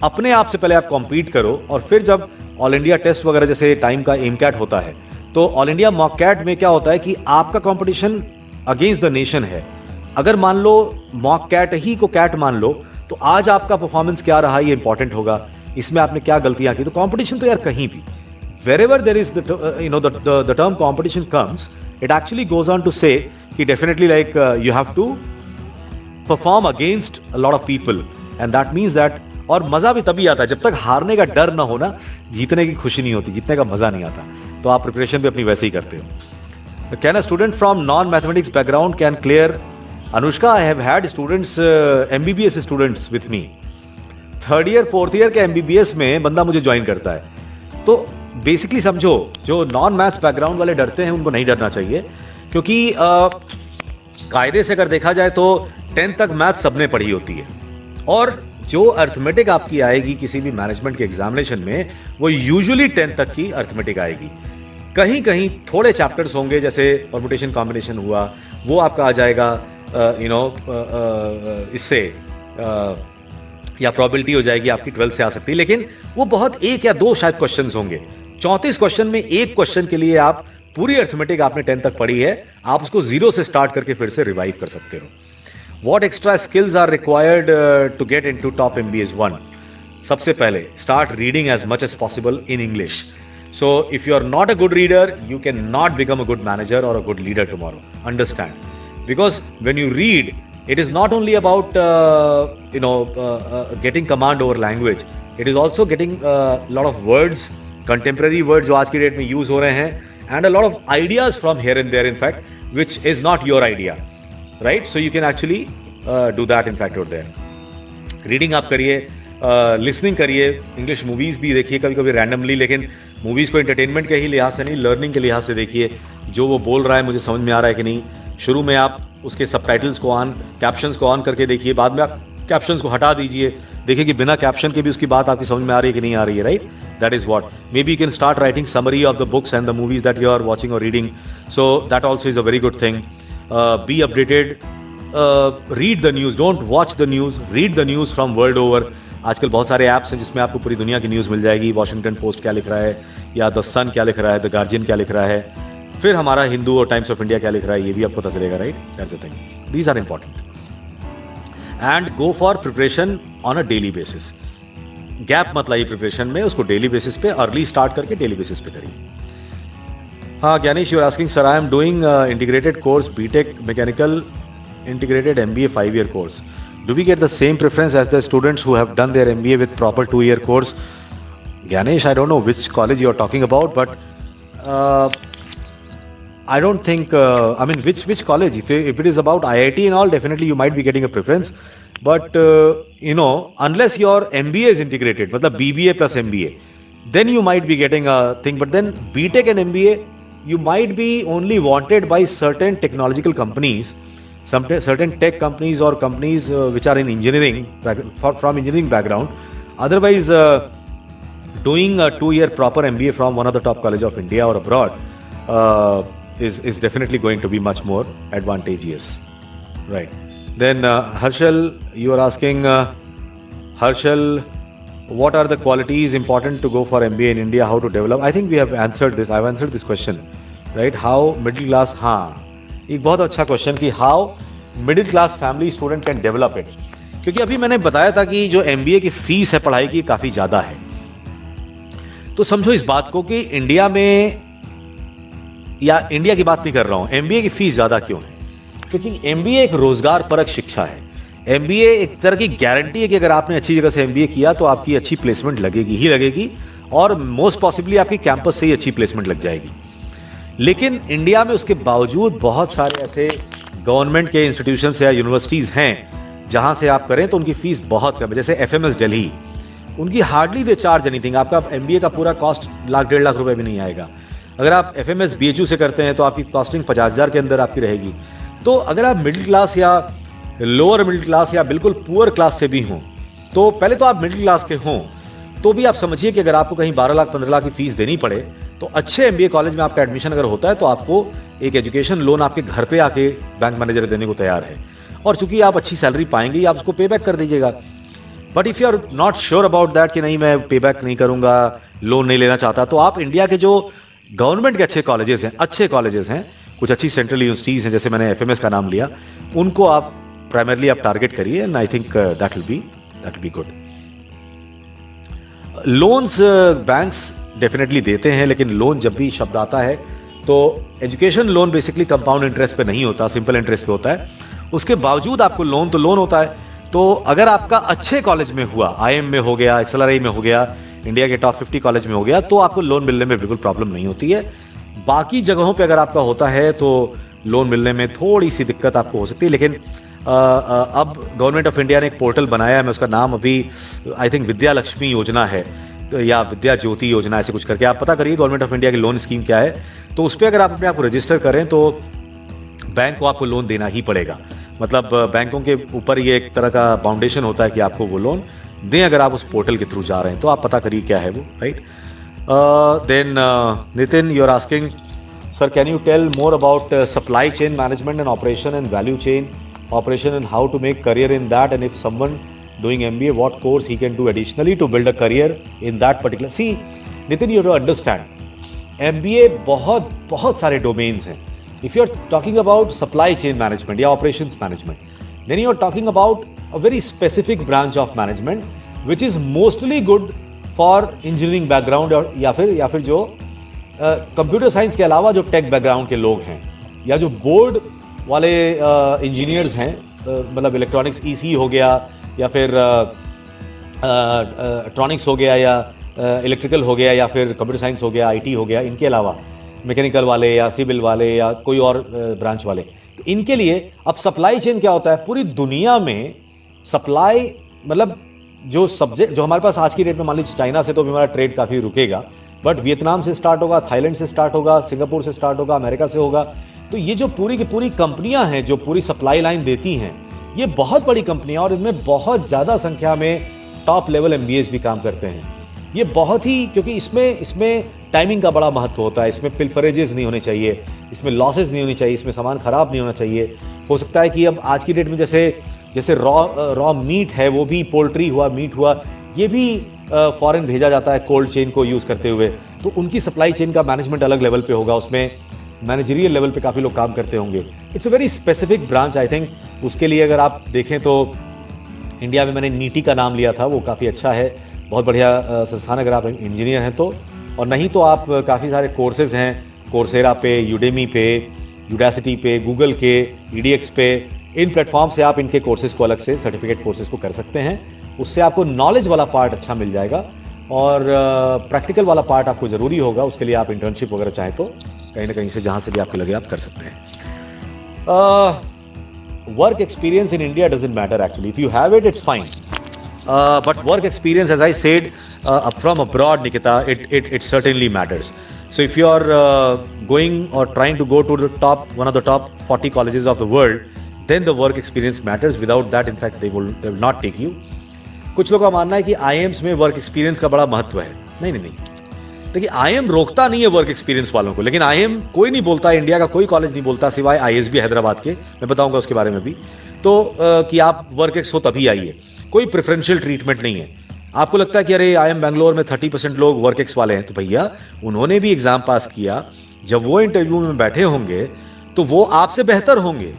अपने आप से पहले आप कॉम्पीट करो, और फिर जब ऑल इंडिया टेस्ट वगैरह जैसे टाइम का एम कैट होता है, तो ऑल इंडिया मॉक कैट में क्या होता है कि आपका कंपटीशन अगेंस्ट द नेशन है। अगर मान लो मॉक कैट ही को कैट मान लो, तो आज आपका परफॉर्मेंस क्या रहा ये इंपॉर्टेंट होगा, इसमें आपने क्या गलतियां की। तो कंपटीशन तो यार कहीं भी, wherever there is the term competition comes, it actually goes on to say कि definitely like you have to perform against a lot of people, and that means that, और मजा भी तभी आता है जब तक हारने का डर ना हो ना, जीतने की खुशी नहीं होती, जीतने का मजा नहीं आता। तो आप प्रिपरेशन भी अपनी वैसे ही करते हो। Can a student from non mathematics background can clear? Anushka, I have had students, MBBS students with me. 3rd year 4th year के एमबीबीएस में बंदा मुझे ज्वाइन करता है। तो बेसिकली समझो, जो नॉन मैथ्स बैकग्राउंड वाले डरते हैं उनको नहीं डरना चाहिए, क्योंकि कायदे से अगर देखा जाए तो 10th तक मैथ सबने पढ़ी होती है, और जो अर्थमेटिक आपकी आएगी किसी भी मैनेजमेंट के एग्जामिनेशन में, वो यूजुअली 10th तक की अर्थमेटिक आएगी। कहीं कहीं थोड़े चैप्टर्स होंगे, जैसे परमुटेशन कॉम्बिनेशन हुआ, वो आपका आ जाएगा इससे, या प्रोबेबिलिटी हो जाएगी आपकी 12th से आ सकती है, लेकिन वो बहुत 1 या 2 शायद क्वेश्चंस होंगे। 34 क्वेश्चन में 1 क्वेश्चन के लिए आप पूरी अर्थमेटिक आपने 10th तक पढ़ी है, आप उसको 0 से स्टार्ट करके फिर से रिवाइव कर सकते हो। What extra skills are required to get into top MBAs? 1, सबसे पहले start reading as much as possible in English. So if you are not a good reader, you cannot become a good manager or a good leader tomorrow. Understand? Because when you read, it is not only about getting command over language. It is also getting a lot of words, contemporary words जो आज की date में use हो रहे हैं, and a lot of ideas from here and there, in fact, which is not your idea. Right? So you can actually do that in fact over there. Reading आप करिए, listening करिए, English movies भी देखिए कभी कभी randomly, लेकिन movies को entertainment के ही लिहाज से नहीं, learning के लिहाज से देखिए, जो वो बोल रहा है मुझे समझ में आ रहा है कि नहीं। शुरू में आप उसके subtitles को captions को on करके देखिए, बाद में आप captions को हटा दीजिए, देखिए कि बिना caption के भी उसकी बात आपकी समझ में आ रही है कि नहीं आ रही है। Right? That is what. Maybe you can start writing summary of the books and the movies that you are watching or reading. So that also is a very good thing. Be updated, read the news, don't watch the news, read the news from world over. आजकल बहुत सारे apps हैं जिसमें आपको पूरी दुनिया की news मिल जाएगी। वॉशिंगटन पोस्ट क्या लिख रहा है, या द सन क्या लिख रहा है, द गार्जियन क्या लिख रहा है, फिर हमारा हिंदू और टाइम्स ऑफ इंडिया क्या लिख रहा है, ये भी आपको पता चलेगा। Right? That's the thing, these are important. And go for preparation on a daily basis. Gap मत लाइए प्रिपरेशन में, उसको डेली बेसिस पे अर्ली स्टार्ट करके डेली बेसिस पे करिए। हाँ Gyanesh, you are asking sir, I am doing integrated course B Tech mechanical integrated MBA 5-year course. Do we get the same preference as the students who have done their MBA with proper 2-year course? Ganesh, I don't know which college you are talking about, but I don't think, I mean, which college? If it is about IIT and all, definitely you might be getting a preference. But, unless your MBA is integrated, मतलब BBA plus MBA, then you might be getting a thing. But then BTech and MBA, you might be only wanted by certain technological companies, certain tech companies or companies which are in engineering, from engineering background. Otherwise, doing a 2-year proper MBA from one of the top colleges of India or abroad is definitely going to be much more advantageous. Right. Then Harshal, you are asking, Harshal, what are the qualities important to go for MBA in India? How to develop? I think we have answered this. I've answered this question, right? How middle class? हाँ, एक बहुत अच्छा question कि how middle class family student can develop it. क्योंकि अभी मैंने बताया था कि जो MBA की फीस है पढ़ाई की काफी ज्यादा है. तो समझो इस बात को कि इंडिया में, या इंडिया की बात नहीं कर रहा हूं, MBA की फीस ज्यादा क्यों है? क्योंकि MBA एक रोजगार परक शिक्षा है. MBA एक तरह की गारंटी है कि अगर आपने अच्छी जगह से MBA किया तो आपकी अच्छी प्लेसमेंट लगेगी ही लगेगी, और मोस्ट पॉसिबली आपकी कैंपस से ही अच्छी प्लेसमेंट लग जाएगी. लेकिन इंडिया में उसके बावजूद बहुत सारे ऐसे गवर्नमेंट के इंस्टीट्यूशंस या यूनिवर्सिटीज हैं जहां से आप करें तो उनकी फीस बहुत कम है. जैसे FMS दिल्ली, उनकी हार्डली दे चार्ज एनीथिंग. आपका MBA का पूरा कॉस्ट 1 लाख 1.5 लाख रुपए भी नहीं आएगा. अगर आप FMS BHU से करते हैं तो आपकी कॉस्टिंग 50,000 के अंदर आपकी रहेगी। तो अगर आप मिडिल क्लास या लोअर मिडिल क्लास या बिल्कुल पुअर क्लास से भी हों, तो पहले तो आप मिडिल क्लास के हों तो भी आप समझिए कि अगर आपको कहीं 12 लाख 15 लाख की फीस देनी पड़े तो अच्छे MBA कॉलेज में आपका एडमिशन अगर होता है तो आपको एक एजुकेशन लोन आपके घर पे आके बैंक मैनेजर देने को तैयार है, और चूंकि आप अच्छी सैलरी पाएंगे आप उसको पे बैक कर दीजिएगा। But if you are not sure about that कि नहीं मैं पे बैक नहीं करूंगा, लोन नहीं लेना चाहता, तो आप इंडिया के जो गवर्नमेंट के अच्छे कॉलेजेस हैं, कुछ अच्छी सेंट्रल यूनिवर्सिटीज हैं, जैसे मैंने FMS का नाम लिया, उनको आप प्राइमरली आप टारगेट करिए and I think that will be good. Loans banks definitely देते हैं, लेकिन लोन जब भी शब्द आता है तो education loan basically compound interest पे नहीं होता, सिंपल इंटरेस्ट पे होता है। उसके बावजूद आपको लोन तो लोन होता है। तो अगर आपका अच्छे कॉलेज में हुआ, IIM में हो गया, XLRI में हो गया, इंडिया के टॉप 50 कॉलेज में हो गया, तो आपको लोन मिलने में बिल्कुल प्रॉब्लम नहीं होती है। बाकी जगहों पे अगर आपका होता है तो लोन मिलने में थोड़ी सी दिक्कत आपको हो सकती है। लेकिन अब गवर्नमेंट ऑफ इंडिया ने एक पोर्टल बनाया है, मैं उसका नाम अभी आई थिंक विद्या लक्ष्मी योजना है या विद्या ज्योति योजना, ऐसे कुछ करके आप पता करिए गवर्नमेंट ऑफ इंडिया की लोन स्कीम क्या है। तो उस पर अगर आप अपने आप को रजिस्टर करें तो बैंक को आपको लोन देना ही पड़ेगा। मतलब बैंकों के ऊपर ये एक तरह का फाउंडेशन होता है कि आपको वो लोन दें अगर आप उस पोर्टल के थ्रू जा रहे हैं। तो आप पता करिए क्या है वो, right. Then Nitin, you are asking sir can you tell more about supply chain management and operation and value chain operation and how to make career in that, and if someone doing MBA what course he can do additionally to build a career in that particular. See Nitin, you have to understand MBA बहुत सारे domains हैं. If you are talking about supply chain management या operations management, then you are talking about a very specific branch of management which is mostly good for engineering background और या फिर जो computer science के अलावा जो tech background के लोग हैं या जो बोर्ड वाले इंजीनियर्स हैं, मतलब इलेक्ट्रॉनिक्स EC हो गया या फिर इलेक्ट्रॉनिक्स हो गया या इलेक्ट्रिकल हो गया या फिर कंप्यूटर साइंस हो गया, IT हो गया, इनके अलावा मैकेनिकल वाले या सिविल वाले या कोई और ब्रांच वाले, तो इनके लिए अब सप्लाई चेन क्या होता है। पूरी दुनिया में सप्लाई मतलब जो सब्जेक्ट जो हमारे पास आज की डेट में मान लीजिए चाइना से तो हमारा ट्रेड काफ़ी रुकेगा, बट वियतनाम से स्टार्ट होगा, थाईलैंड से स्टार्ट होगा, सिंगापुर से स्टार्ट होगा, अमेरिका से होगा। तो ये जो पूरी की पूरी कंपनियां हैं जो पूरी सप्लाई लाइन देती हैं, ये बहुत बड़ी कंपनियां और इनमें बहुत ज़्यादा संख्या में टॉप लेवल MBAs भी काम करते हैं। ये बहुत ही, क्योंकि इसमें टाइमिंग का बड़ा महत्व होता है, इसमें पिलफरेजेस नहीं होने चाहिए, इसमें लॉसेस नहीं होनी चाहिए, इसमें सामान खराब नहीं होना चाहिए। हो सकता है कि अब आज की डेट में जैसे रॉ मीट है, वो भी पोल्ट्री हुआ, मीट हुआ, ये भी फॉरेन भेजा जाता है कोल्ड चेन को यूज़ करते हुए, तो उनकी सप्लाई चेन का मैनेजमेंट अलग लेवल पे होगा, उसमें मैनेजरियल लेवल पे काफ़ी लोग काम करते होंगे। It's a very specific branch I think. उसके लिए अगर आप देखें तो इंडिया में मैंने नीटी का नाम लिया था, वो काफ़ी अच्छा है, बहुत बढ़िया संस्थान अगर आप इंजीनियर हैं तो। और नहीं तो आप काफ़ी सारे कोर्सेज हैं, कोर्सेरा पे, यूडेमी पे, यूडासिटी पे, गूगल के, EDX पे, इन प्लेटफॉर्म से आप इनके कोर्सेज को अलग से सर्टिफिकेट कोर्सेज को कर सकते हैं। उससे आपको नॉलेज वाला पार्ट अच्छा मिल जाएगा और प्रैक्टिकल वाला पार्ट आपको ज़रूरी होगा। उसके लिए आप इंटर्नशिप वगैरह चाहें तो कहीं ना कहीं से जहाँ से भी आपको लगे आप कर सकते हैं। Work experience in India doesn't matter actually, if you have it it's fine, but work experience as I said from abroad Nikita, it certainly matters. So if you are going or trying to go to the one of the top 40 colleges of the world, then the work experience matters. Without that, in fact, they will not take you. कुछ लोगों का मानना है कि IIMs में work experience का बड़ा महत्व है। नहीं, देखिए IIM रोकता नहीं है वर्क एक्सपीरियंस वालों को, लेकिन IIM कोई नहीं बोलता, इंडिया का कोई कॉलेज नहीं बोलता सिवाय ISB हैदराबाद के, मैं बताऊंगा उसके बारे में भी, तो कि आप वर्क एक्स हो तभी आइए। कोई प्रेफरेंशियल ट्रीटमेंट नहीं है। आपको लगता है कि अरे IIM बैंगलोर में 30% लोग वर्क एक्स वाले हैं, तो भैया उन्होंने भी एग्जाम पास किया, जब वो इंटरव्यू में बैठे होंगे तो वो आपसे बेहतर होंगे।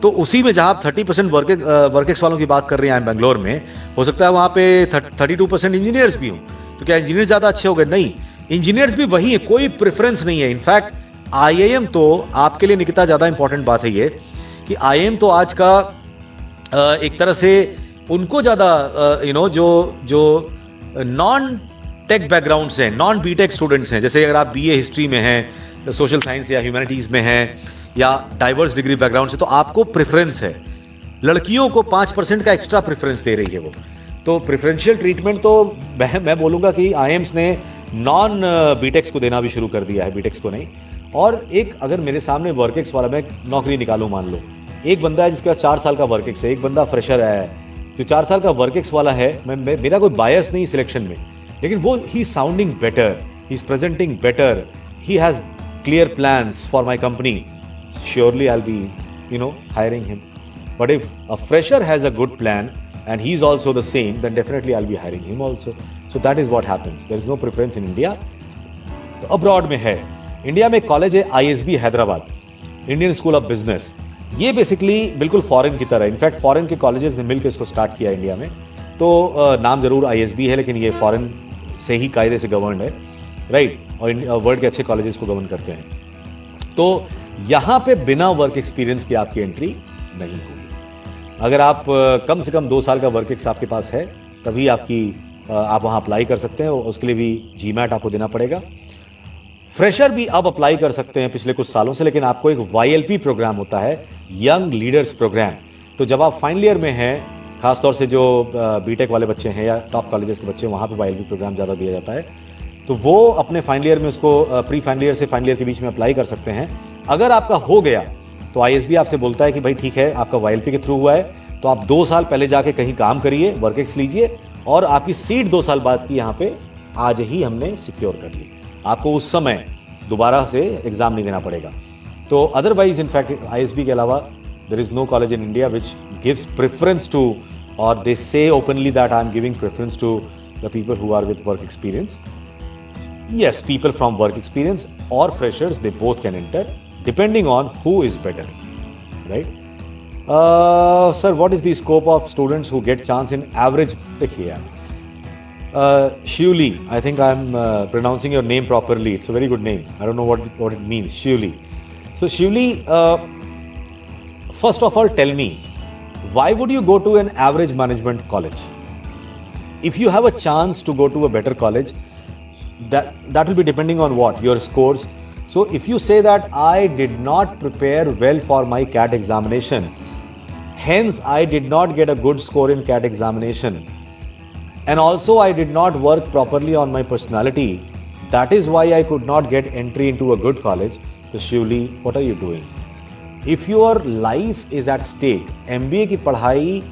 तो उसी में जहां आप 30% वर्क एक्स वालों की बात कर रहे हैं IIM बैंगलोर में, हो सकता है वहां पे 32% इंजीनियर्स भी हों। तो क्या इंजीनियर ज्यादा अच्छे हो गए? नहीं, इंजीनियर्स भी वही है, कोई प्रेफरेंस नहीं है। इनफैक्ट IIM तो आपके लिए निकिता ज्यादा इंपॉर्टेंट बात है ये कि IIM तो आज का एक तरह से उनको ज्यादा जो नॉन टेक बैकग्राउंड्स हैं, नॉन बीटेक स्टूडेंट्स हैं, जैसे अगर आप BA हिस्ट्री में हैं, सोशल साइंस या ह्यूमैनिटीज में हैं या डाइवर्स डिग्री बैकग्राउंड से, तो आपको प्रेफरेंस है। लड़कियों को 5% का एक्स्ट्रा प्रेफरेंस दे रही है वो। तो प्रेफरेंशियल ट्रीटमेंट तो मैं बोलूँगा कि IIMs ने नॉन बीटेक्स को देना भी शुरू कर दिया है, बीटेक्स को नहीं। और एक अगर मेरे सामने वर्केक्स वाला, मैं नौकरी निकालूं, मान लो एक बंदा है जिसके पास 4 साल का वर्केक्स है, एक बंदा फ्रेशर आया है जो 4 साल का वर्केक्स वाला है, मेरा कोई बायस नहीं सिलेक्शन में, लेकिन वो he sounding better, he is presenting better, he has clear plans for my company, surely I'll be hiring him. But if a fresher has a good plan and he's also the same, then definitely I'll be hiring him also. So that is what happens. There is no preference in India. तो abroad में है, India में एक college है ISB Hyderabad, Indian school of business. ये basically बिल्कुल foreign की तरह, इनफैक्ट फॉरेन के कॉलेजेस ने मिलकर इसको स्टार्ट किया इंडिया में। तो नाम जरूर ISB है, लेकिन ये फॉरेन से ही कायदे से गवर्न है, राइट, और वर्ल्ड के अच्छे कॉलेजेस को गवर्न करते हैं। तो यहां पे बिना वर्क एक्सपीरियंस के आपकी एंट्री नहीं होगी। अगर आप कम से कम 2 साल का वर्क एक्स आपके पास है, तभी आप वहां अप्लाई कर सकते हैं, और उसके लिए भी GMAT आपको देना पड़ेगा। फ्रेशर भी अब अप्लाई कर सकते हैं पिछले कुछ सालों से, लेकिन आपको एक YLP प्रोग्राम होता है, यंग लीडर्स प्रोग्राम। तो जब आप फाइनल ईयर में हैं, खासतौर से जो बीटेक वाले बच्चे हैं या टॉप कॉलेजेस के बच्चे, वहां पर YLP प्रोग्राम ज़्यादा दिया जाता है। तो वो अपने फाइनल ईयर में उसको प्री फाइनल ईयर से फाइनल ईयर के बीच में अप्लाई कर सकते हैं। अगर आपका हो गया तो ISB आपसे बोलता है कि भाई ठीक है, आपका YLP के थ्रू हुआ है, तो आप 2 साल पहले जाके कहीं काम करिए, वर्क एक्स लीजिए, और आपकी सीट 2 साल बाद की यहाँ पे आज ही हमने सिक्योर कर ली। आपको उस समय दोबारा से एग्जाम नहीं देना पड़ेगा। तो अदरवाइज इनफैक्ट ISB के अलावा there is no college in India which gives preference to, और they say openly that I am giving preference to the people who are with work experience. Yes, people from work experience or freshers, they both can enter, depending on who is better, right? Sir, what is the scope of students who get chance in average here? Shivli, I think I'm pronouncing your name properly. It's a very good name. I don't know what it means, Shivli. So Shivli, first of all, tell me, why would you go to an average management college? If you have a chance to go to a better college, that will be depending on what your scores. So if you say that I did not prepare well for my CAT examination, hence I did not get a good score in CAT examination, and also I did not work properly on my personality, that is why I could not get entry into a good college, so surely what are you doing? If your life is at stake, MBA की पढ़ाई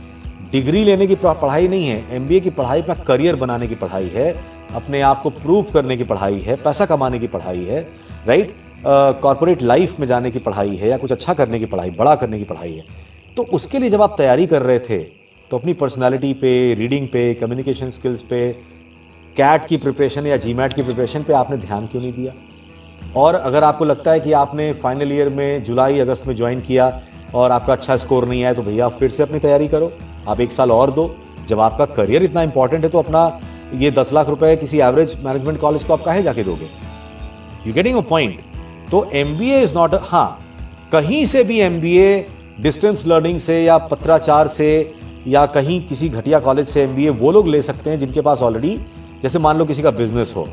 degree लेने की पढ़ाई नहीं है, MBA की पढ़ाई अपना करियर बनाने की पढ़ाई है, अपने आप को प्रूव करने की पढ़ाई है, पैसा कमाने की पढ़ाई है, राइट, कॉर्पोरेट लाइफ में जाने की पढ़ाई है, या कुछ अच्छा करने की पढ़ाई, बड़ा करने की पढ़ाई है। तो उसके लिए जब आप तैयारी कर रहे थे, तो अपनी पर्सनालिटी पे, रीडिंग पे, कम्युनिकेशन स्किल्स पे, कैट की प्रिपरेशन या GMAT की प्रिपरेशन पे आपने ध्यान क्यों नहीं दिया? और अगर आपको लगता है कि आपने फाइनल ईयर में जुलाई अगस्त में ज्वाइन किया और आपका अच्छा स्कोर नहीं आया, तो भैया फिर से अपनी तैयारी करो, आप 1 साल और दो। जब आपका करियर इतना इंपॉर्टेंट है, तो अपना ये 10 लाख रुपए किसी एवरेज मैनेजमेंट कॉलेज को आप काहे जाके दोगे? You getting a point? तो MBA इज नॉट, हाँ, कहीं से भी MBA डिस्टेंस लर्निंग से या पत्राचार से या कहीं किसी घटिया कॉलेज से MBA वो लोग ले सकते हैं जिनके पास ऑलरेडी, जैसे मान लो किसी का बिजनेस हो,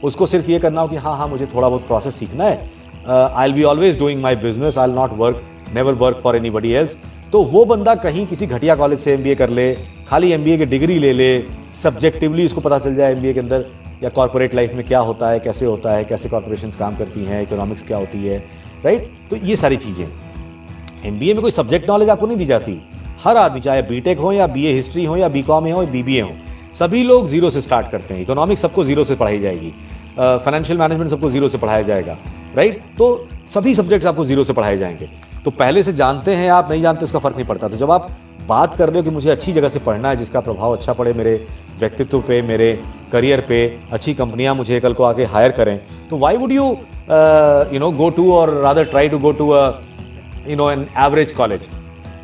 उसको सिर्फ ये करना हो कि हाँ मुझे थोड़ा बहुत प्रोसेस सीखना है, आई will be always doing my business, I will not work, never work for anybody else. तो वो बंदा कहीं किसी घटिया कॉलेज से MBA कर ले, खाली MBA की डिग्री ले ले, सब्जेक्टिवली उसको पता चल जाए MBA के अंदर या कॉर्पोरेट लाइफ में क्या होता है, कैसे कॉर्पोरेशंस काम करती हैं, इकोनॉमिक्स क्या होती है, राइट। तो ये सारी चीज़ें MBA में कोई सब्जेक्ट नॉलेज आपको नहीं दी जाती। हर आदमी, चाहे बीटेक हो या BA हिस्ट्री हो या BCom हो या BBA हो, सभी लोग जीरो से स्टार्ट करते हैं। इकोनॉमिक्स सबको जीरो से पढ़ाई जाएगी, फाइनेंशियल मैनेजमेंट सबको जीरो से पढ़ाया जाएगा, राइट। तो सभी सब्जेक्ट्स आपको जीरो से पढ़ाए जाएंगे। तो पहले से जानते हैं आप, नहीं जानते, उसका फर्क नहीं पड़ता। तो जब आप बात कर रहे हो कि मुझे अच्छी जगह से पढ़ना है जिसका प्रभाव अच्छा पड़े मेरे व्यक्तित्व पे, मेरे करियर पे, अच्छी कंपनियां मुझे कल को आके हायर करें, तो why would you go to और rather try to go to an average college?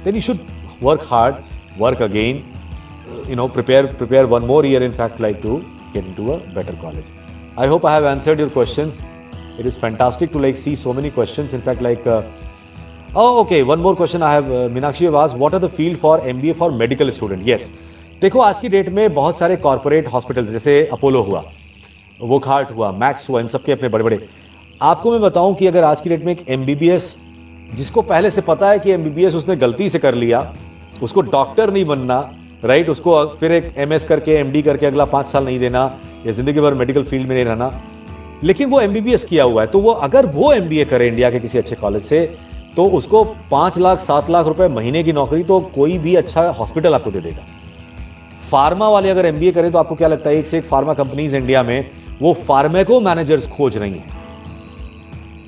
Then you should work hard, work again, prepare one more year, in fact, like to get into a better college. I hope I have answered your questions. It is fantastic to see so many questions. In fact, okay, one more question I have. Meenakshi have asked, what are the field for MBA for medical student? Yes. देखो, आज की date में बहुत सारे corporate hospitals, जैसे Apollo हुआ, वोकहार्ट हुआ, max हुआ, इन सबके अपने बड़े बड़े। आपको मैं बताऊं कि अगर आज की डेट में एक MBBS, जिसको पहले से पता है कि MBBS उसने गलती से कर लिया, उसको डॉक्टर नहीं बनना, राइट, उसको फिर एक MS करके MD करके अगला 5 साल नहीं देना, या ज़िंदगी भर मेडिकल फील्ड में नहीं रहना, लेकिन वो MBBS किया हुआ है, तो वो अगर वो MBA करे इंडिया के किसी अच्छे कॉलेज से, तो उसको 5 लाख 7 लाख रुपए महीने की नौकरी तो कोई भी अच्छा हॉस्पिटल आपको दे देगा। फार्मा वाले अगर MBA करें तो आपको क्या लगता है, एक से एक फार्मा कंपनीज इंडिया में वो फार्मेको मैनेजर्स खोज रही हैं,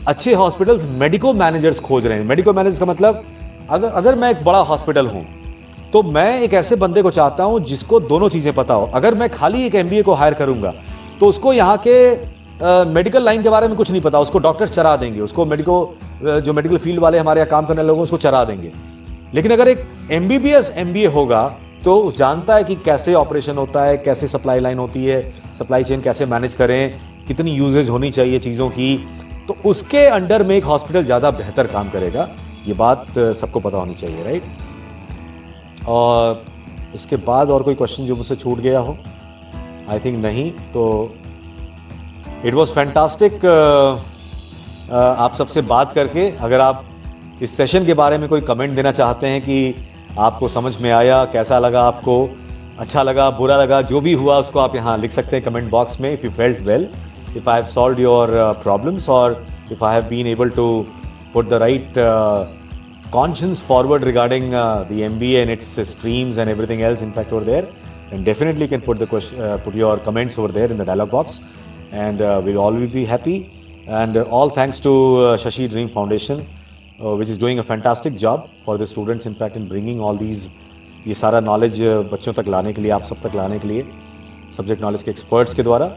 अच्छे हॉस्पिटल्स मेडिको मैनेजर्स खोज रहे हैं। मेडिको मैनेजर्स का मतलब अगर मैं एक बड़ा हॉस्पिटल हूं तो मैं एक ऐसे बंदे को चाहता हूं जिसको दोनों चीजें पता हो। अगर मैं खाली एक MBA को हायर करूंगा तो उसको यहाँ के मेडिकल लाइन के बारे में कुछ नहीं पता, उसको डॉक्टर्स चरा देंगे, उसको जो मेडिकल फील्ड वाले हमारे यहाँ काम करने लोग उसको चरा देंगे। लेकिन अगर एक MBBS MBA होगा तो जानता है कि कैसे ऑपरेशन होता है, कैसे सप्लाई लाइन होती है, सप्लाई चेन कैसे मैनेज करें, कितनी यूजेज होनी चाहिए चीज़ों की, तो उसके अंडर में एक हॉस्पिटल ज़्यादा बेहतर काम करेगा। ये बात सबको पता होनी चाहिए, राइट। और इसके बाद और कोई क्वेश्चन जो मुझसे छूट गया हो? आई थिंक नहीं। तो इट वॉज फैंटास्टिक आप सबसे बात करके। अगर आप इस सेशन के बारे में कोई कमेंट देना चाहते हैं कि आपको समझ में आया, कैसा लगा आपको, अच्छा लगा, बुरा लगा, जो भी हुआ उसको आप यहाँ लिख सकते हैं कमेंट बॉक्स में। If you felt well, if I have solved your problems, or if I have been able to put the right conscience forward regarding the MBA and its streams and everything else, in fact, over there, then definitely you can put the put your comments over there in the dialog box, and we'll all be happy. And all thanks to Shashi Dream Foundation, which is doing a fantastic job for the students, in fact, in bringing all these ये सारा knowledge बच्चों तक लाने के लिए, आप सब तक लाने के लिए, सब्जेक्ट नॉलेज के एक्सपर्ट्स के द्वारा।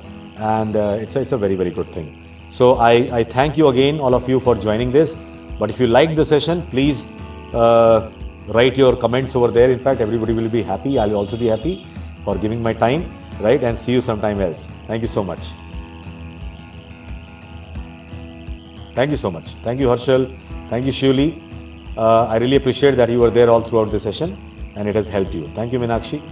And it's a very, very good thing. So I thank you again, all of you, for joining this. But if you like the session, please write your comments over there. In fact, everybody will be happy. I'll also be happy for giving my time, right? And see you sometime else. Thank you so much. Thank you so much. Thank you, Harshal. Thank you, Shuli. I really appreciate that you were there all throughout the session, and it has helped you. Thank you, Meenakshi.